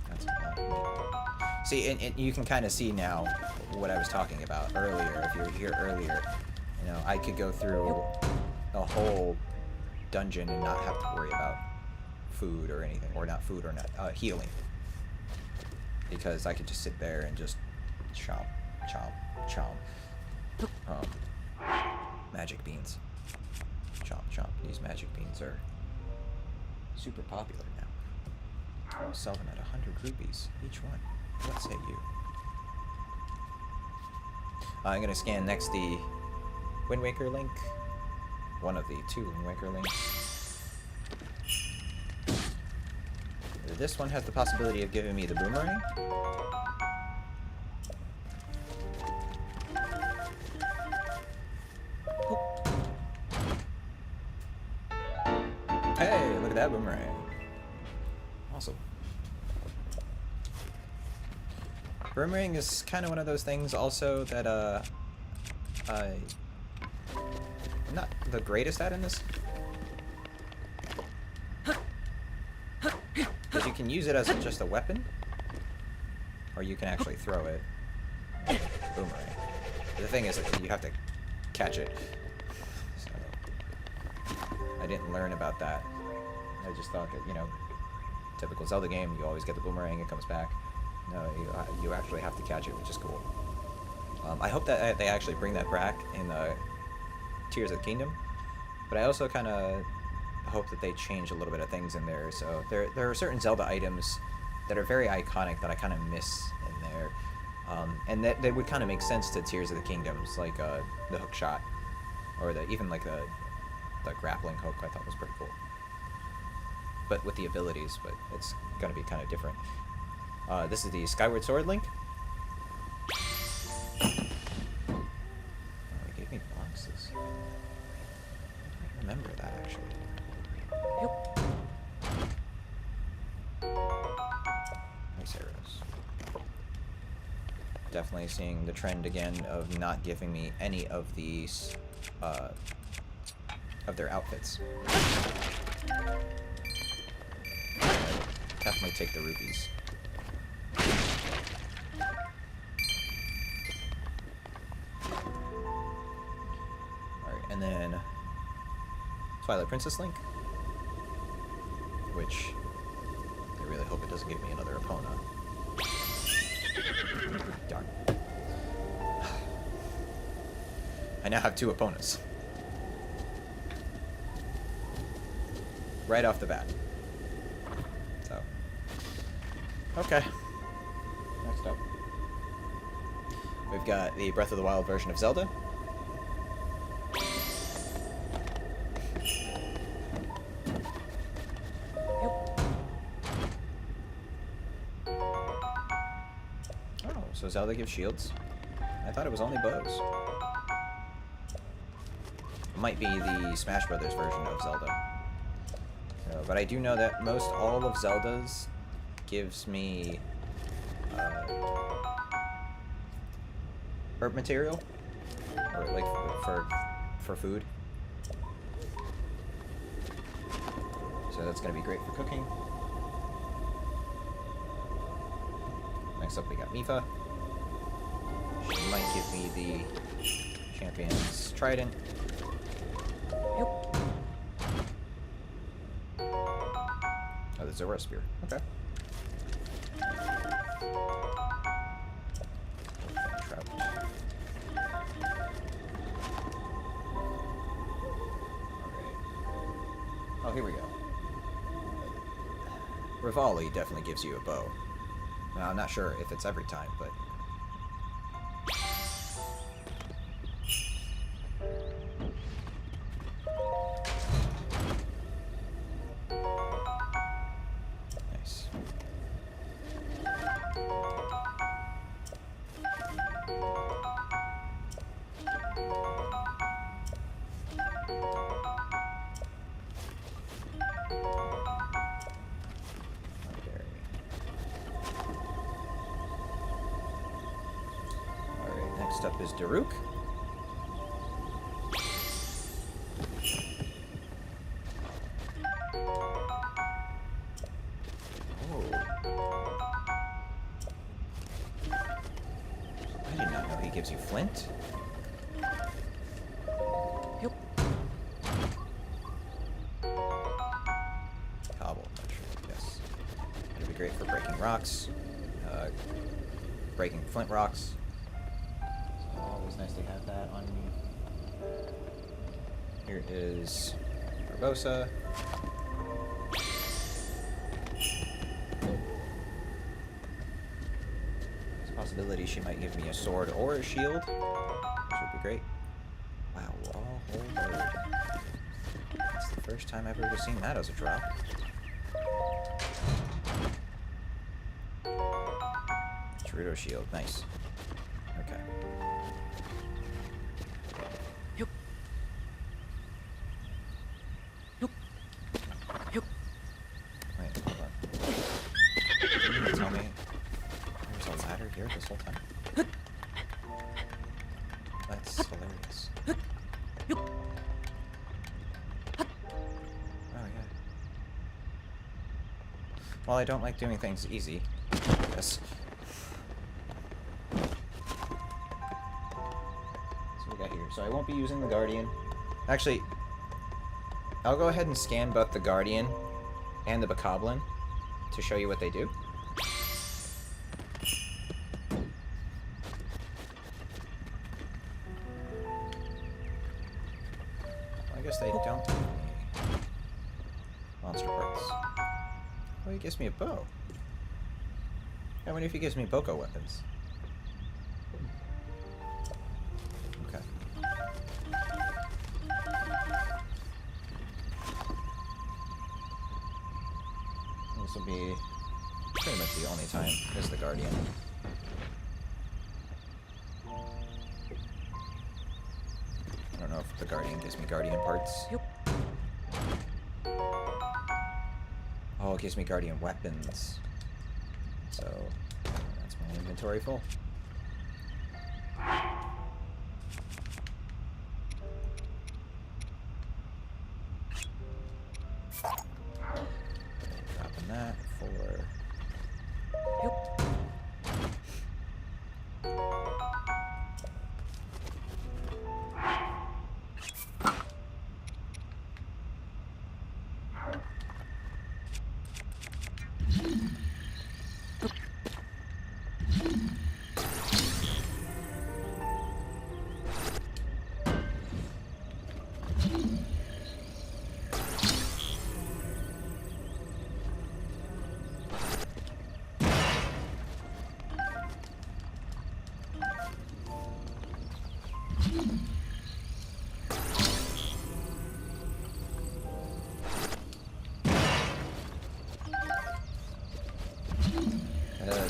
That's see, and you can kind of see now what I was talking about earlier. If you were here earlier, you know, I could go through a whole dungeon and not have to worry about food or anything, or not food or not healing, because I could just sit there and just chomp, chomp, chomp. Magic beans. Chomp, chomp. These magic beans are super popular now. I'll sell them at 100 rupees each one. What say you? I'm gonna scan next the Wind Waker link. One of the 2 Wind Waker links. This one has the possibility of giving me the boomerang. Hey, look at that boomerang. Awesome. Boomerang is kind of one of those things also that I'm not the greatest at in this. Because you can use it as just a weapon, or you can actually throw it. Boomerang. But the thing is that you have to catch it. So I didn't learn about that. I just thought that, you know, typical Zelda game, you always get the boomerang, it comes back. No, you actually have to catch it, which is cool. I hope that they actually bring that back in Tears of the Kingdom, but I also kind of hope that they change a little bit of things in there. So there are certain Zelda items that are very iconic that I kind of miss in there, and that would kind of make sense to Tears of the Kingdoms, like the hook shot, or even like the grappling hook. I thought was pretty cool, but with the abilities, but it's gonna be kind of different. This is the Skyward Sword link. Oh, they gave me boxes. I remember that actually. Yep. Nice arrows. Definitely seeing the trend again of not giving me any of these of their outfits. Definitely take the rupees. Alright, and then Twilight Princess link, which I really hope it doesn't give me another Epona. Darn. I now have 2 Eponas. Right off the bat. So. Okay. Next up. We've got the Breath of the Wild version of Zelda. So Zelda gives shields? I thought it was only bows. It might be the Smash Brothers version of Zelda. But I do know that most all of Zelda's gives me herb material, or like for food. So that's gonna be great for cooking. Next up we got Mifa. She might give me the Champion's Trident. Yep. Oh, the Zora Spear. Okay. Trout. Oh, here we go. Rivali definitely gives you a bow. Now, I'm not sure if it's every time, but... Nice. Next up is Daruk. Oh. I did not know he gives you Flint. Yep. Cobble, yes. It'll be great for breaking rocks, breaking flint rocks. Always nice to have that on me. Here is Barbosa. There's a possibility she might give me a sword or a shield, which would be great. Wow, all whole bird. It's the first time I've ever seen that as a drop. Gerudo shield, nice. Okay. Wait, hold on. You mean to tell me there's a ladder here this whole time? That's hilarious. Oh, yeah. Well, I don't like doing things easy. Yes. So I won't be using the Guardian. Actually, I'll go ahead and scan both the Guardian and the Bokoblin to show you what they do. Well, I guess they don't give me monster parts. Well, he gives me a bow. I wonder if he gives me Boko weapons. This will be pretty much the only time as the Guardian. I don't know if the Guardian gives me Guardian parts. Yep. Oh, it gives me Guardian weapons. So, that's my inventory full. That for... Yep.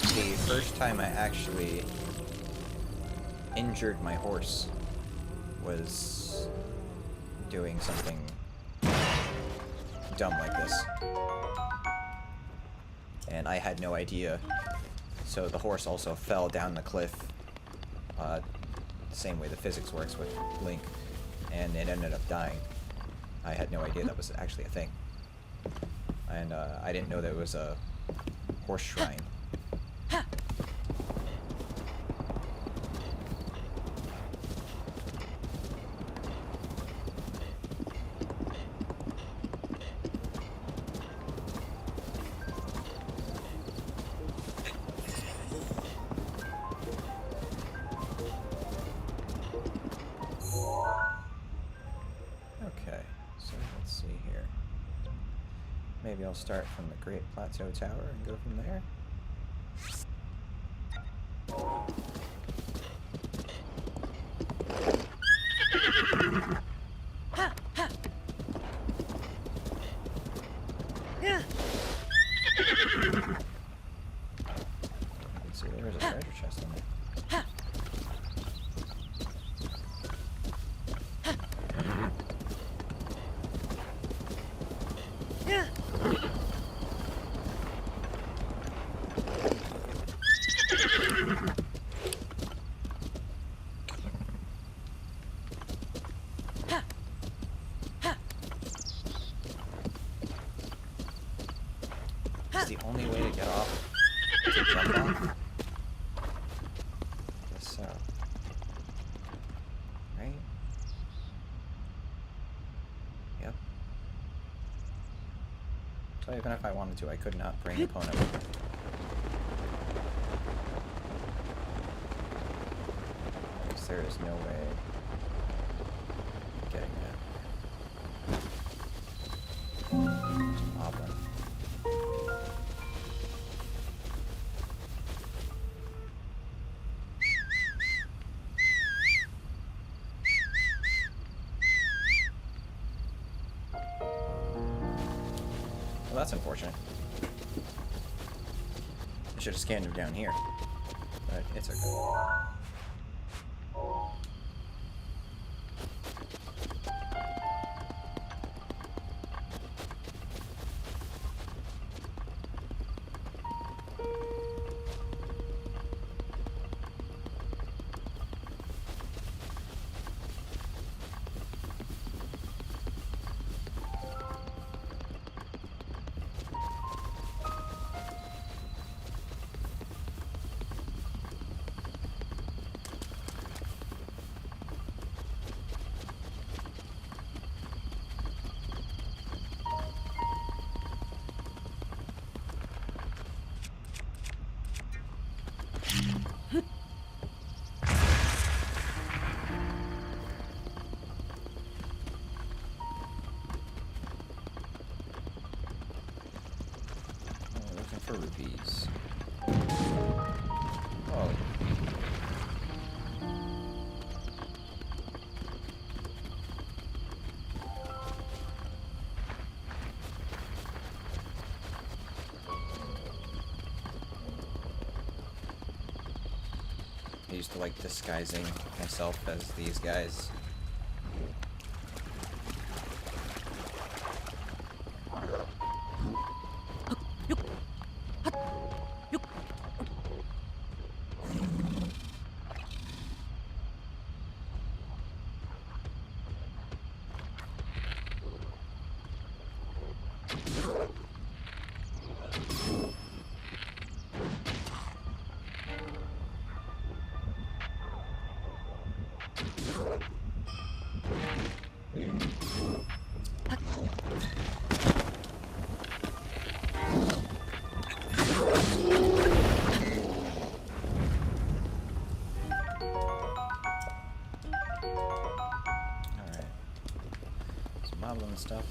The first time I actually injured my horse was doing something dumb like this. And I had no idea. So the horse also fell down the cliff, the same way the physics works with Link, and it ended up dying. I had no idea that was actually a thing. And I didn't know that it was a horse shrine. Okay, so let's see here. Maybe I'll start from the Great Plateau Tower and go from there. You can see there's a treasure chest in there. Is the only way to get off to jump off? I guess so. Right? Yep. So even if I wanted to, I could not bring the opponent with me. Because there is no way of getting that. Bokoblin. Well, that's unfortunate. I should have scanned him down here. But it's okay. Looking for rubies. Oh. I used to like disguising myself as these guys. Bokoblin stuff.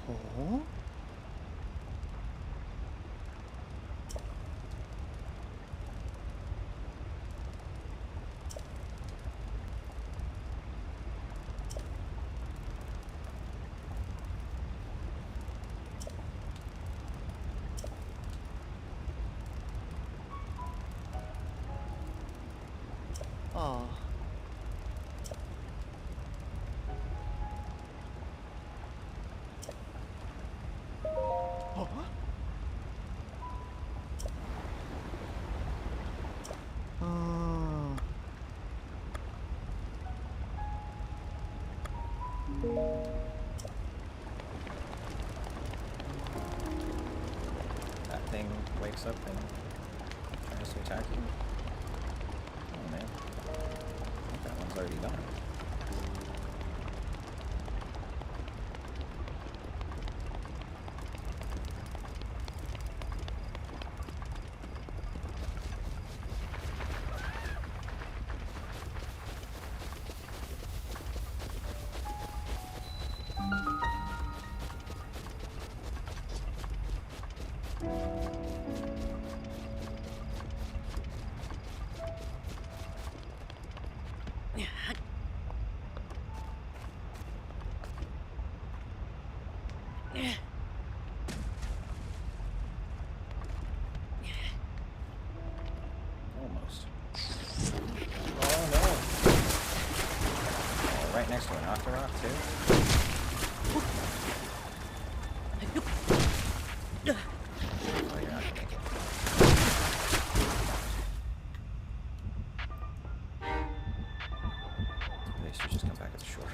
Oh. Oh. Oh. That thing wakes up and tries to attack you. Oh man. I think that one's already gone. Almost. Oh no! Oh, right next to an Octorok too. Oh, you're not gonna make it. At least you just come back at the shore.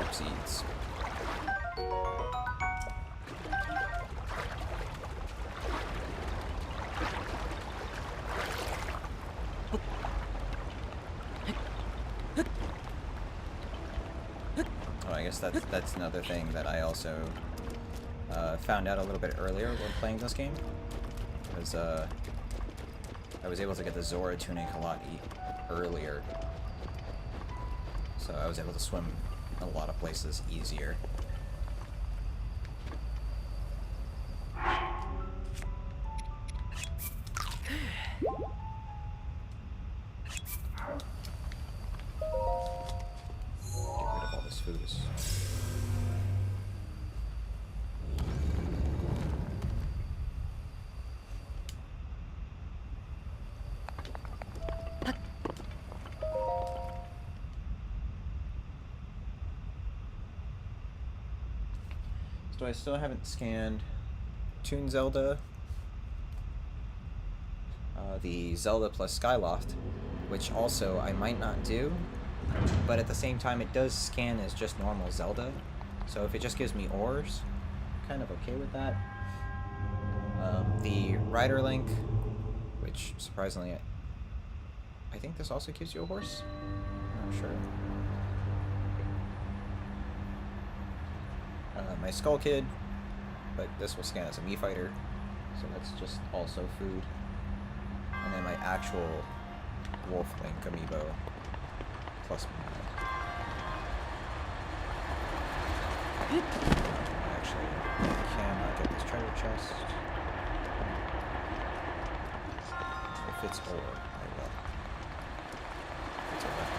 Seeds. Oh, I guess that's another thing that I also found out a little bit earlier when playing this game, because I was able to get the Zora tunic a lot earlier, so I was able to swim a lot of places easier. Get rid of all this food. So I still haven't scanned Toon Zelda, the Zelda plus Skyloft, which also I might not do, but at the same time it does scan as just normal Zelda, so if it just gives me ores, I'm kind of okay with that. The Rider Link, which surprisingly, I think this also gives you a horse? I'm not sure. My Skull Kid, but this will scan as a Mii Fighter, so that's just also food. And then my actual Wolf Link Amiibo plus Mii. Actually, I cannot get this treasure chest. it's ore, I will. It's a weapon.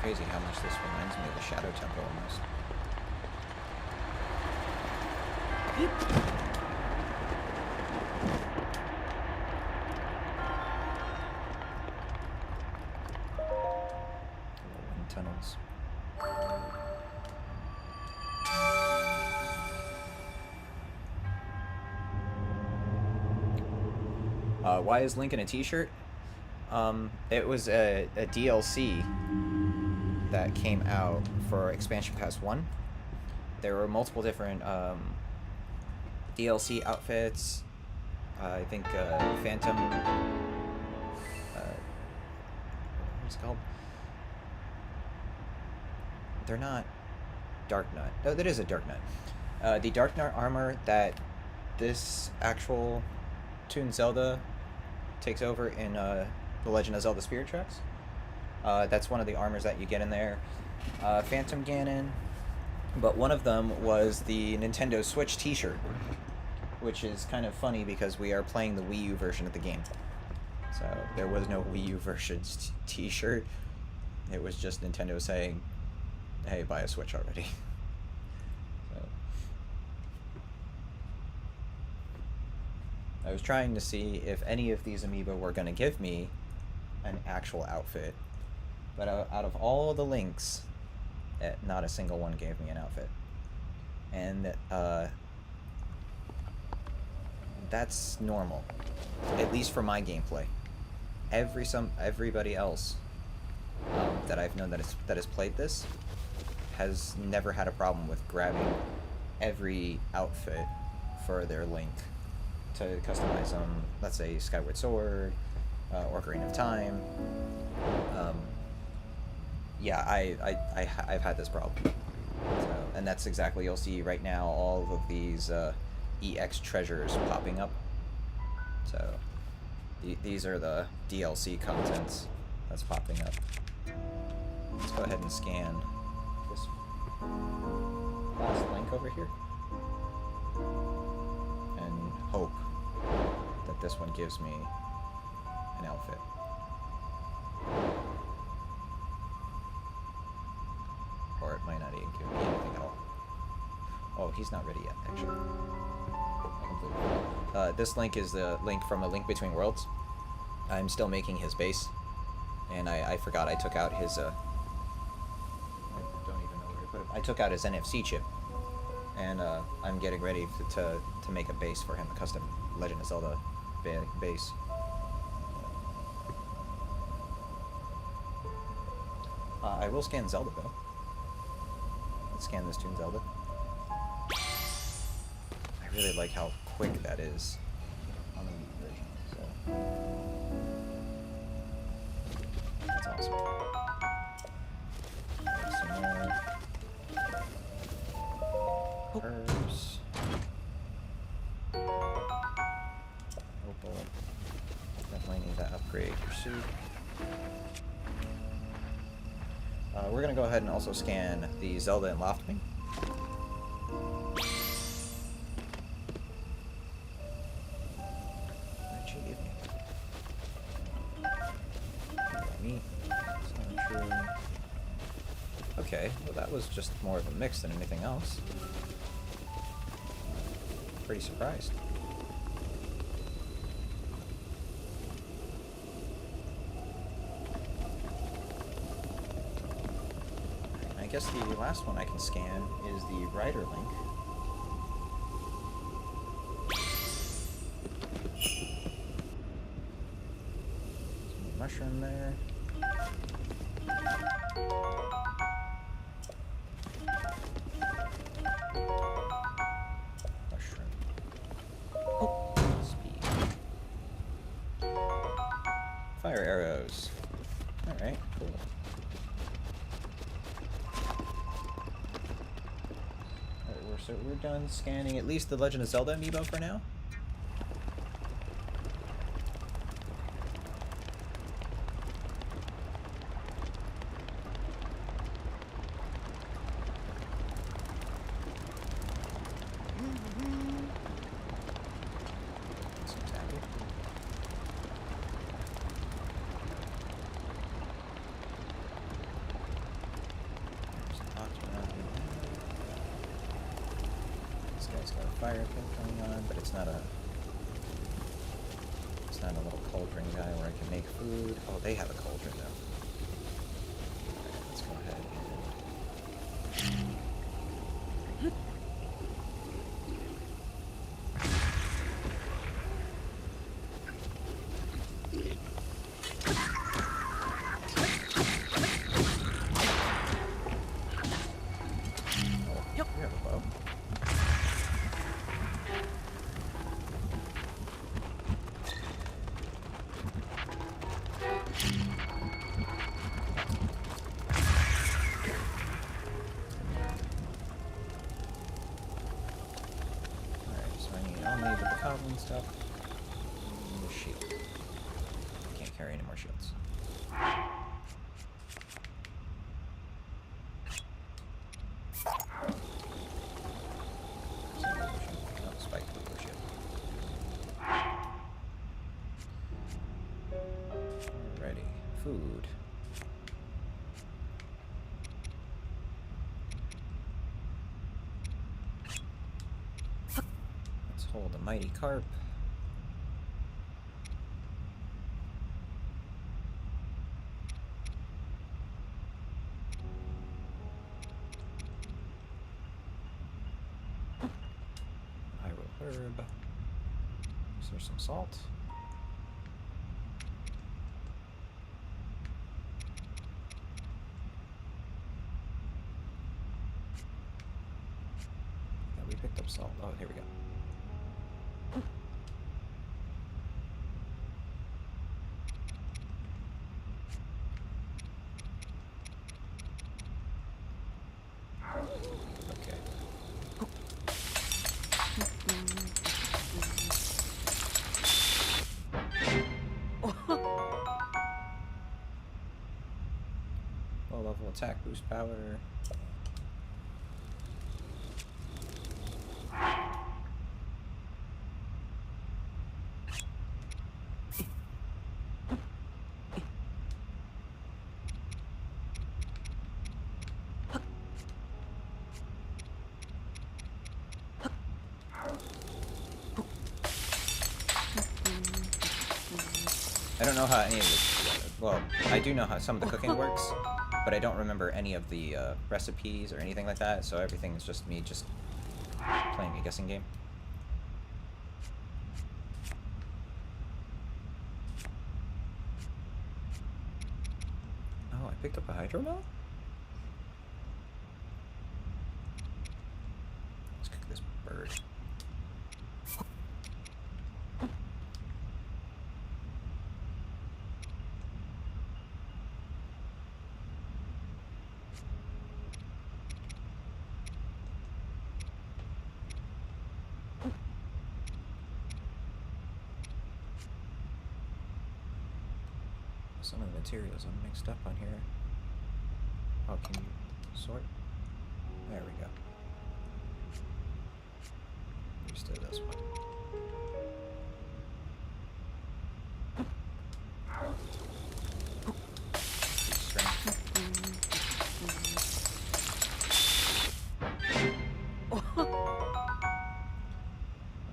Crazy how much this reminds me of the Shadow Temple almost. Wind tunnels. Why is Link in a t-shirt? It was a DLC that came out for Expansion Pass 1. There were multiple different DLC outfits. I think Phantom... what's it called? They're not Dark Nut. No, that is a Dark Nut. The Dark Nut armor that this actual Toon Zelda takes over in The Legend of Zelda Spirit Tracks. That's one of the armors that you get in there. Phantom Ganon. But one of them was the Nintendo Switch t-shirt, which is kind of funny because we are playing the Wii U version of the game. So there was no Wii U version t-shirt. It was just Nintendo saying, hey, buy a Switch already. So I was trying to see if any of these amiibo were going to give me an actual outfit. But out of all the links, not a single one gave me an outfit. And that's normal, at least for my gameplay. Everybody else that I've known that has played this has never had a problem with grabbing every outfit for their Link to customize them. Let's say Skyward Sword, or Ocarina of Time. Yeah, I've had this problem. So, and that's exactly, you'll see right now all of these EX treasures popping up. So these are the DLC contents that's popping up. Let's go ahead and scan this last link over here and hope that this one gives me an outfit. Or it might not even give me anything at all. Oh, he's not ready yet, actually. I completely forgot. This link is the link from A Link Between Worlds. I'm still making his base, and I forgot I took out his, I don't even know where to put it. I took out his NFC chip, and I'm getting ready to make a base for him, a custom Legend of Zelda base. I will scan Zelda, though. Let's scan this Toon Zelda. I really like how quick that is on the Wii version, so... That's awesome. Some more... herbs. Opal. Definitely need to upgrade your suit. We're going to go ahead and also scan the Zelda and Loftwing. Okay, well that was just more of a mix than anything else. Pretty surprised. I guess the last one I can scan is the Rider Link. Some mushroom there. Mushroom. Oh! fire arrows. Alright, cool. Alright, so we're done scanning at least the Legend of Zelda Amiibo for now. Fire thing going on, but it's not a little cauldron guy where I can make food. Oh, they have a cauldron though. Alright, let's go ahead and we have a bow. Bokoblin stuff. And a shield. Can't carry any more shields. Spike shield. Alrighty. Food. Hold the mighty carp. Hyrule herb. Is there some salt? Yeah, we picked up salt. Oh, here we go. Level attack, boost power. I don't know how any of this, well, I do know how some of the cooking works, but I don't remember any of the recipes or anything like that, so everything is just me just playing a guessing game. Oh, I picked up a hydro ball? Let's cook this bird. Some of the materials are mixed up on here. Oh, can you sort? There we go. Just do this one. Strength.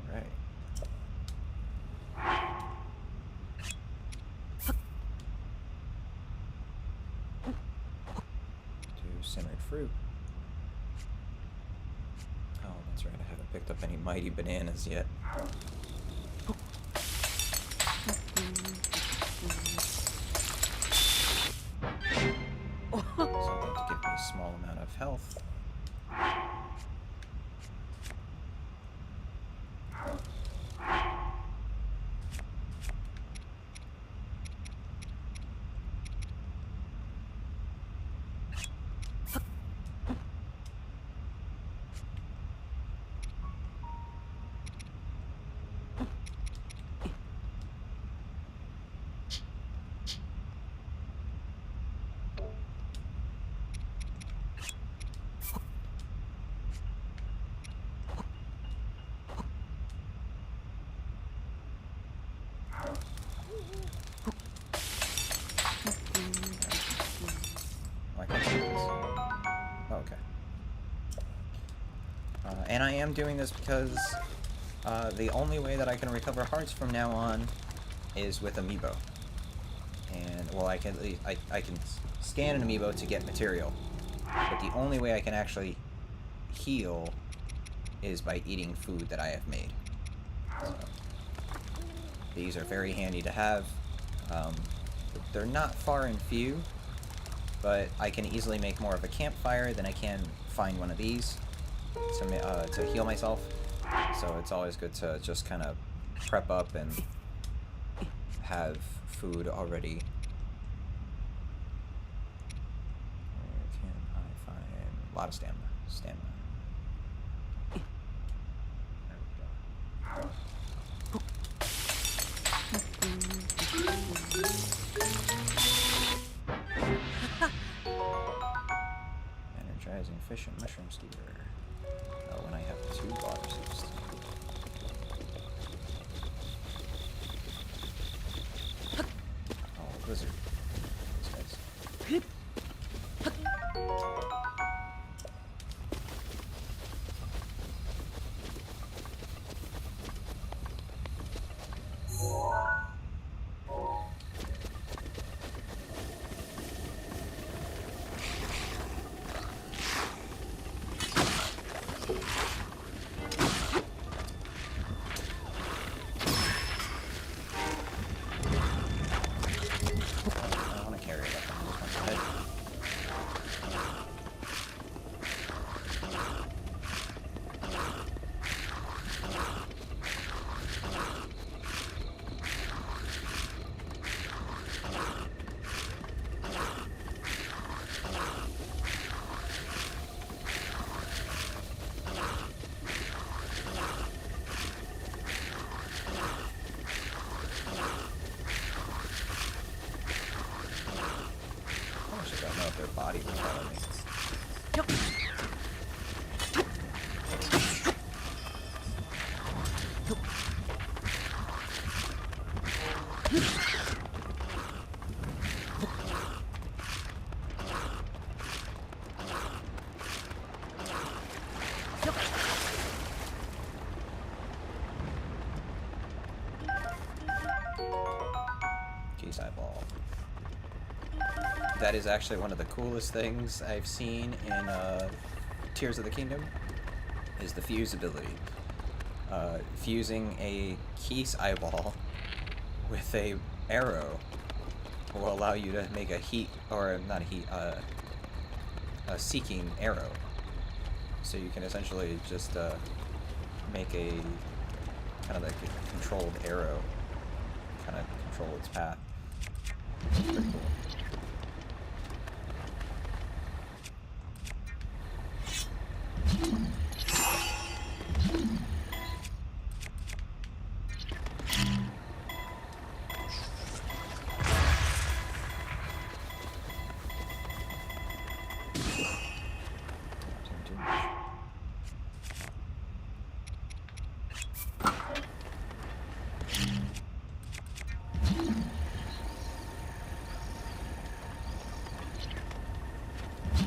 Alright. Simmered fruit. Oh, that's right, I haven't picked up any mighty bananas yet. Something to give me a small amount of health. Oh, I can't do this. Oh, okay. And I am doing this because the only way that I can recover hearts from now on is with Amiibo. And, well, I can scan an Amiibo to get material. But the only way I can actually heal is by eating food that I have made. So, these are very handy to have. They're not far and few, but I can easily make more of a campfire than I can find one of these to heal myself. So it's always good to just kind of prep up and have food already. Where can I find a lot of stamina? Energizing efficient mushroom skewer. Oh, when I have 2 water sources. Oh, lizard. These guys. Their body will follow me. Geez, eyeball. That is actually one of the coolest things I've seen in Tears of the Kingdom, is the fuse ability. Fusing a Keese eyeball with a arrow will allow you to make a heat, or not a heat, a seeking arrow. So you can essentially just make a kind of like a controlled arrow, kind of control its path. It's pretty cool.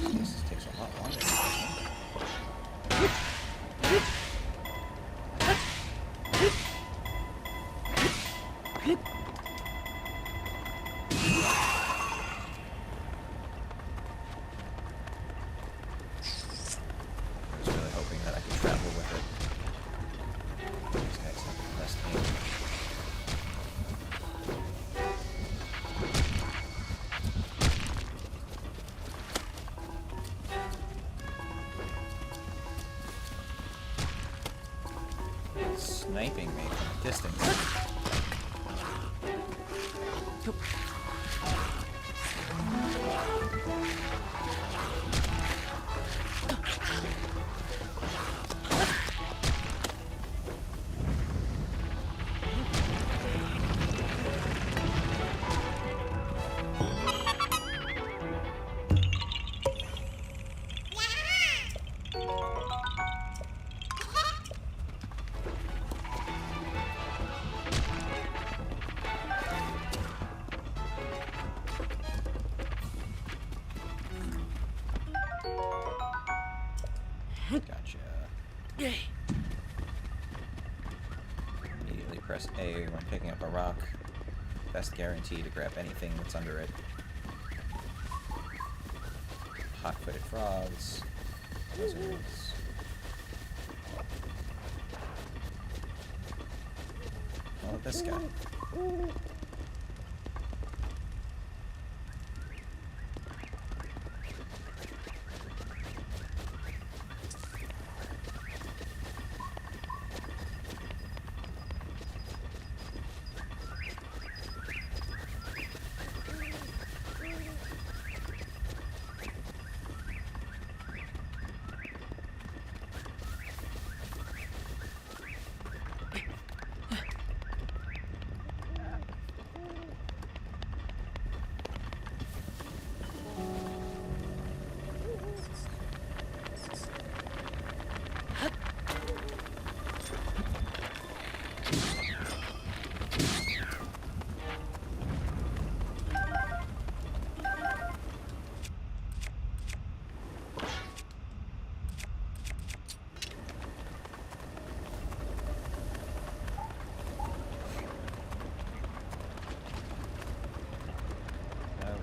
This takes a lot longer. I was really hoping that I could travel with it. These guys have the best aim. Sniping me from a distance. Gotcha. Immediately press A when picking up a rock. Best guarantee to grab anything that's under it. Hot-footed frogs. Lizards. Oh, this guy.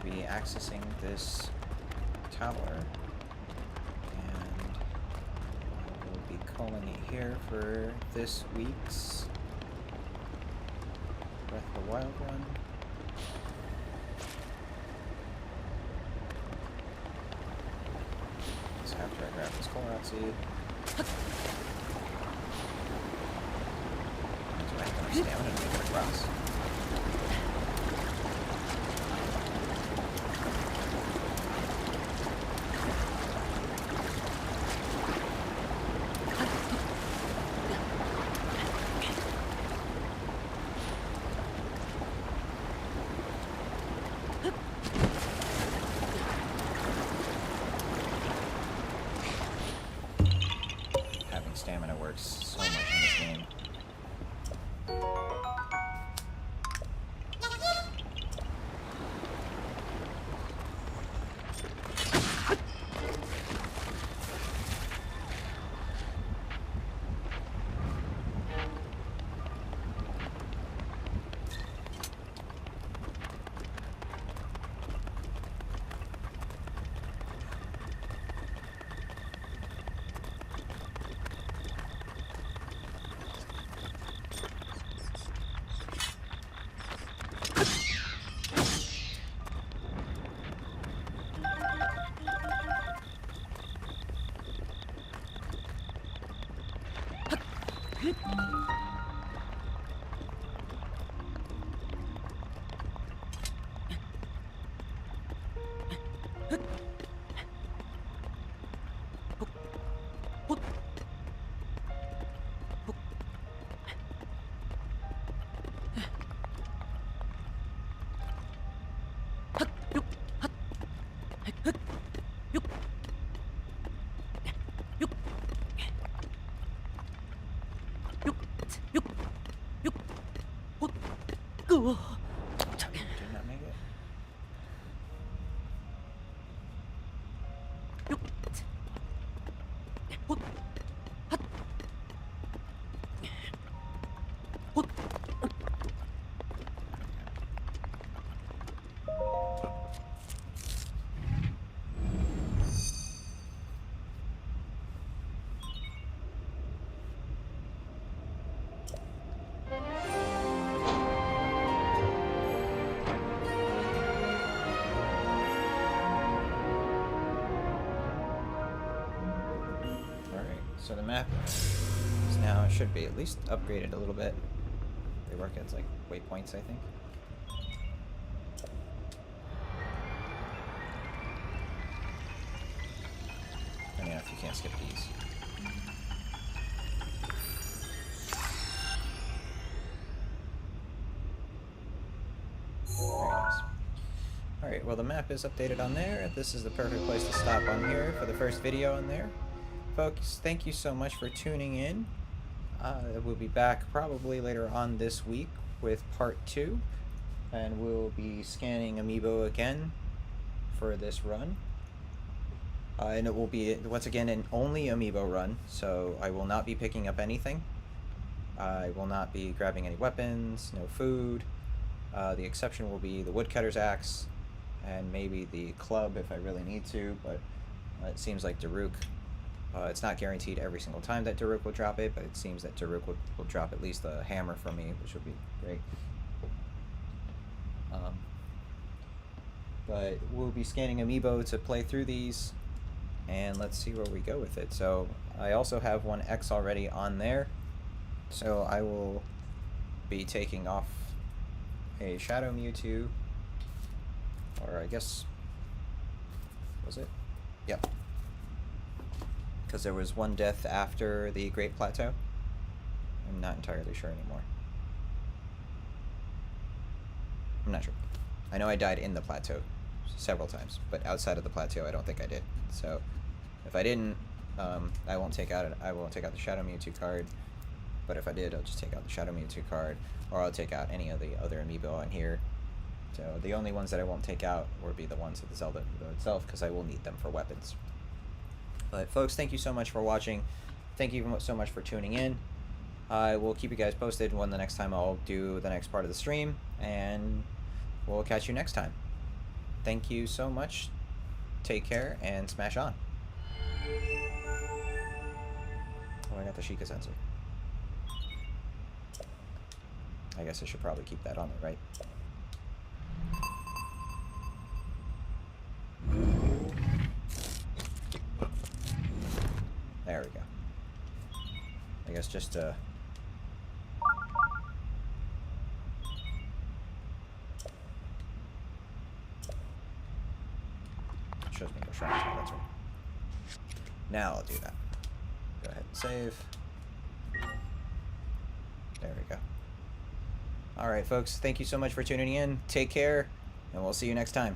Be accessing this tower, and I will be calling it here for this week's Breath of the Wild run. So after I grab this Kohlraut seed, so I have enough stamina to make it across. Stamina works so much in this game. Did not make it. So the map is now should be at least upgraded a little bit. They work as like waypoints, I think. Funny enough, you can't skip these. Very nice. Alright, well the map is updated on there. This is the perfect place to stop on here for the first video on there. Folks, thank you so much for tuning in. We'll be back probably later on this week with part 2, and we'll be scanning Amiibo again for this run. And it will be, once again, an only Amiibo run, so I will not be picking up anything. I will not be grabbing any weapons, no food. The exception will be the woodcutter's axe, and maybe the club if I really need to, but it seems like Daruk, it's not guaranteed every single time that Daruk will drop it, but it seems that Daruk will drop at least a hammer for me, which would be great. But we'll be scanning Amiibo to play through these, and let's see where we go with it. So I also have one X already on there, so I will be taking off a Shadow Mewtwo, or I guess, was it? Yep. Because there was one death after the Great Plateau. I'm not entirely sure anymore. I'm not sure. I know I died in the Plateau several times, but outside of the Plateau I don't think I did. So if I didn't, I won't take out the Shadow Mewtwo card, but if I did, I'll just take out the Shadow Mewtwo card, or I'll take out any of the other Amiibo on here. So the only ones that I won't take out will be the ones of the Zelda Amiibo itself, because I will need them for weapons. But folks, thank you so much for watching. Thank you so much for tuning in. I will keep you guys posted when the next time I'll do the next part of the stream, and we'll catch you next time. Thank you so much. Take care, and smash on. Oh, I got the Sheikah sensor. I guess I should probably keep that on there, right? There we go. I guess just shows me no shrines. Oh, that's right. Now I'll do that. Go ahead and save. There we go. Alright folks, thank you so much for tuning in. Take care, and we'll see you next time.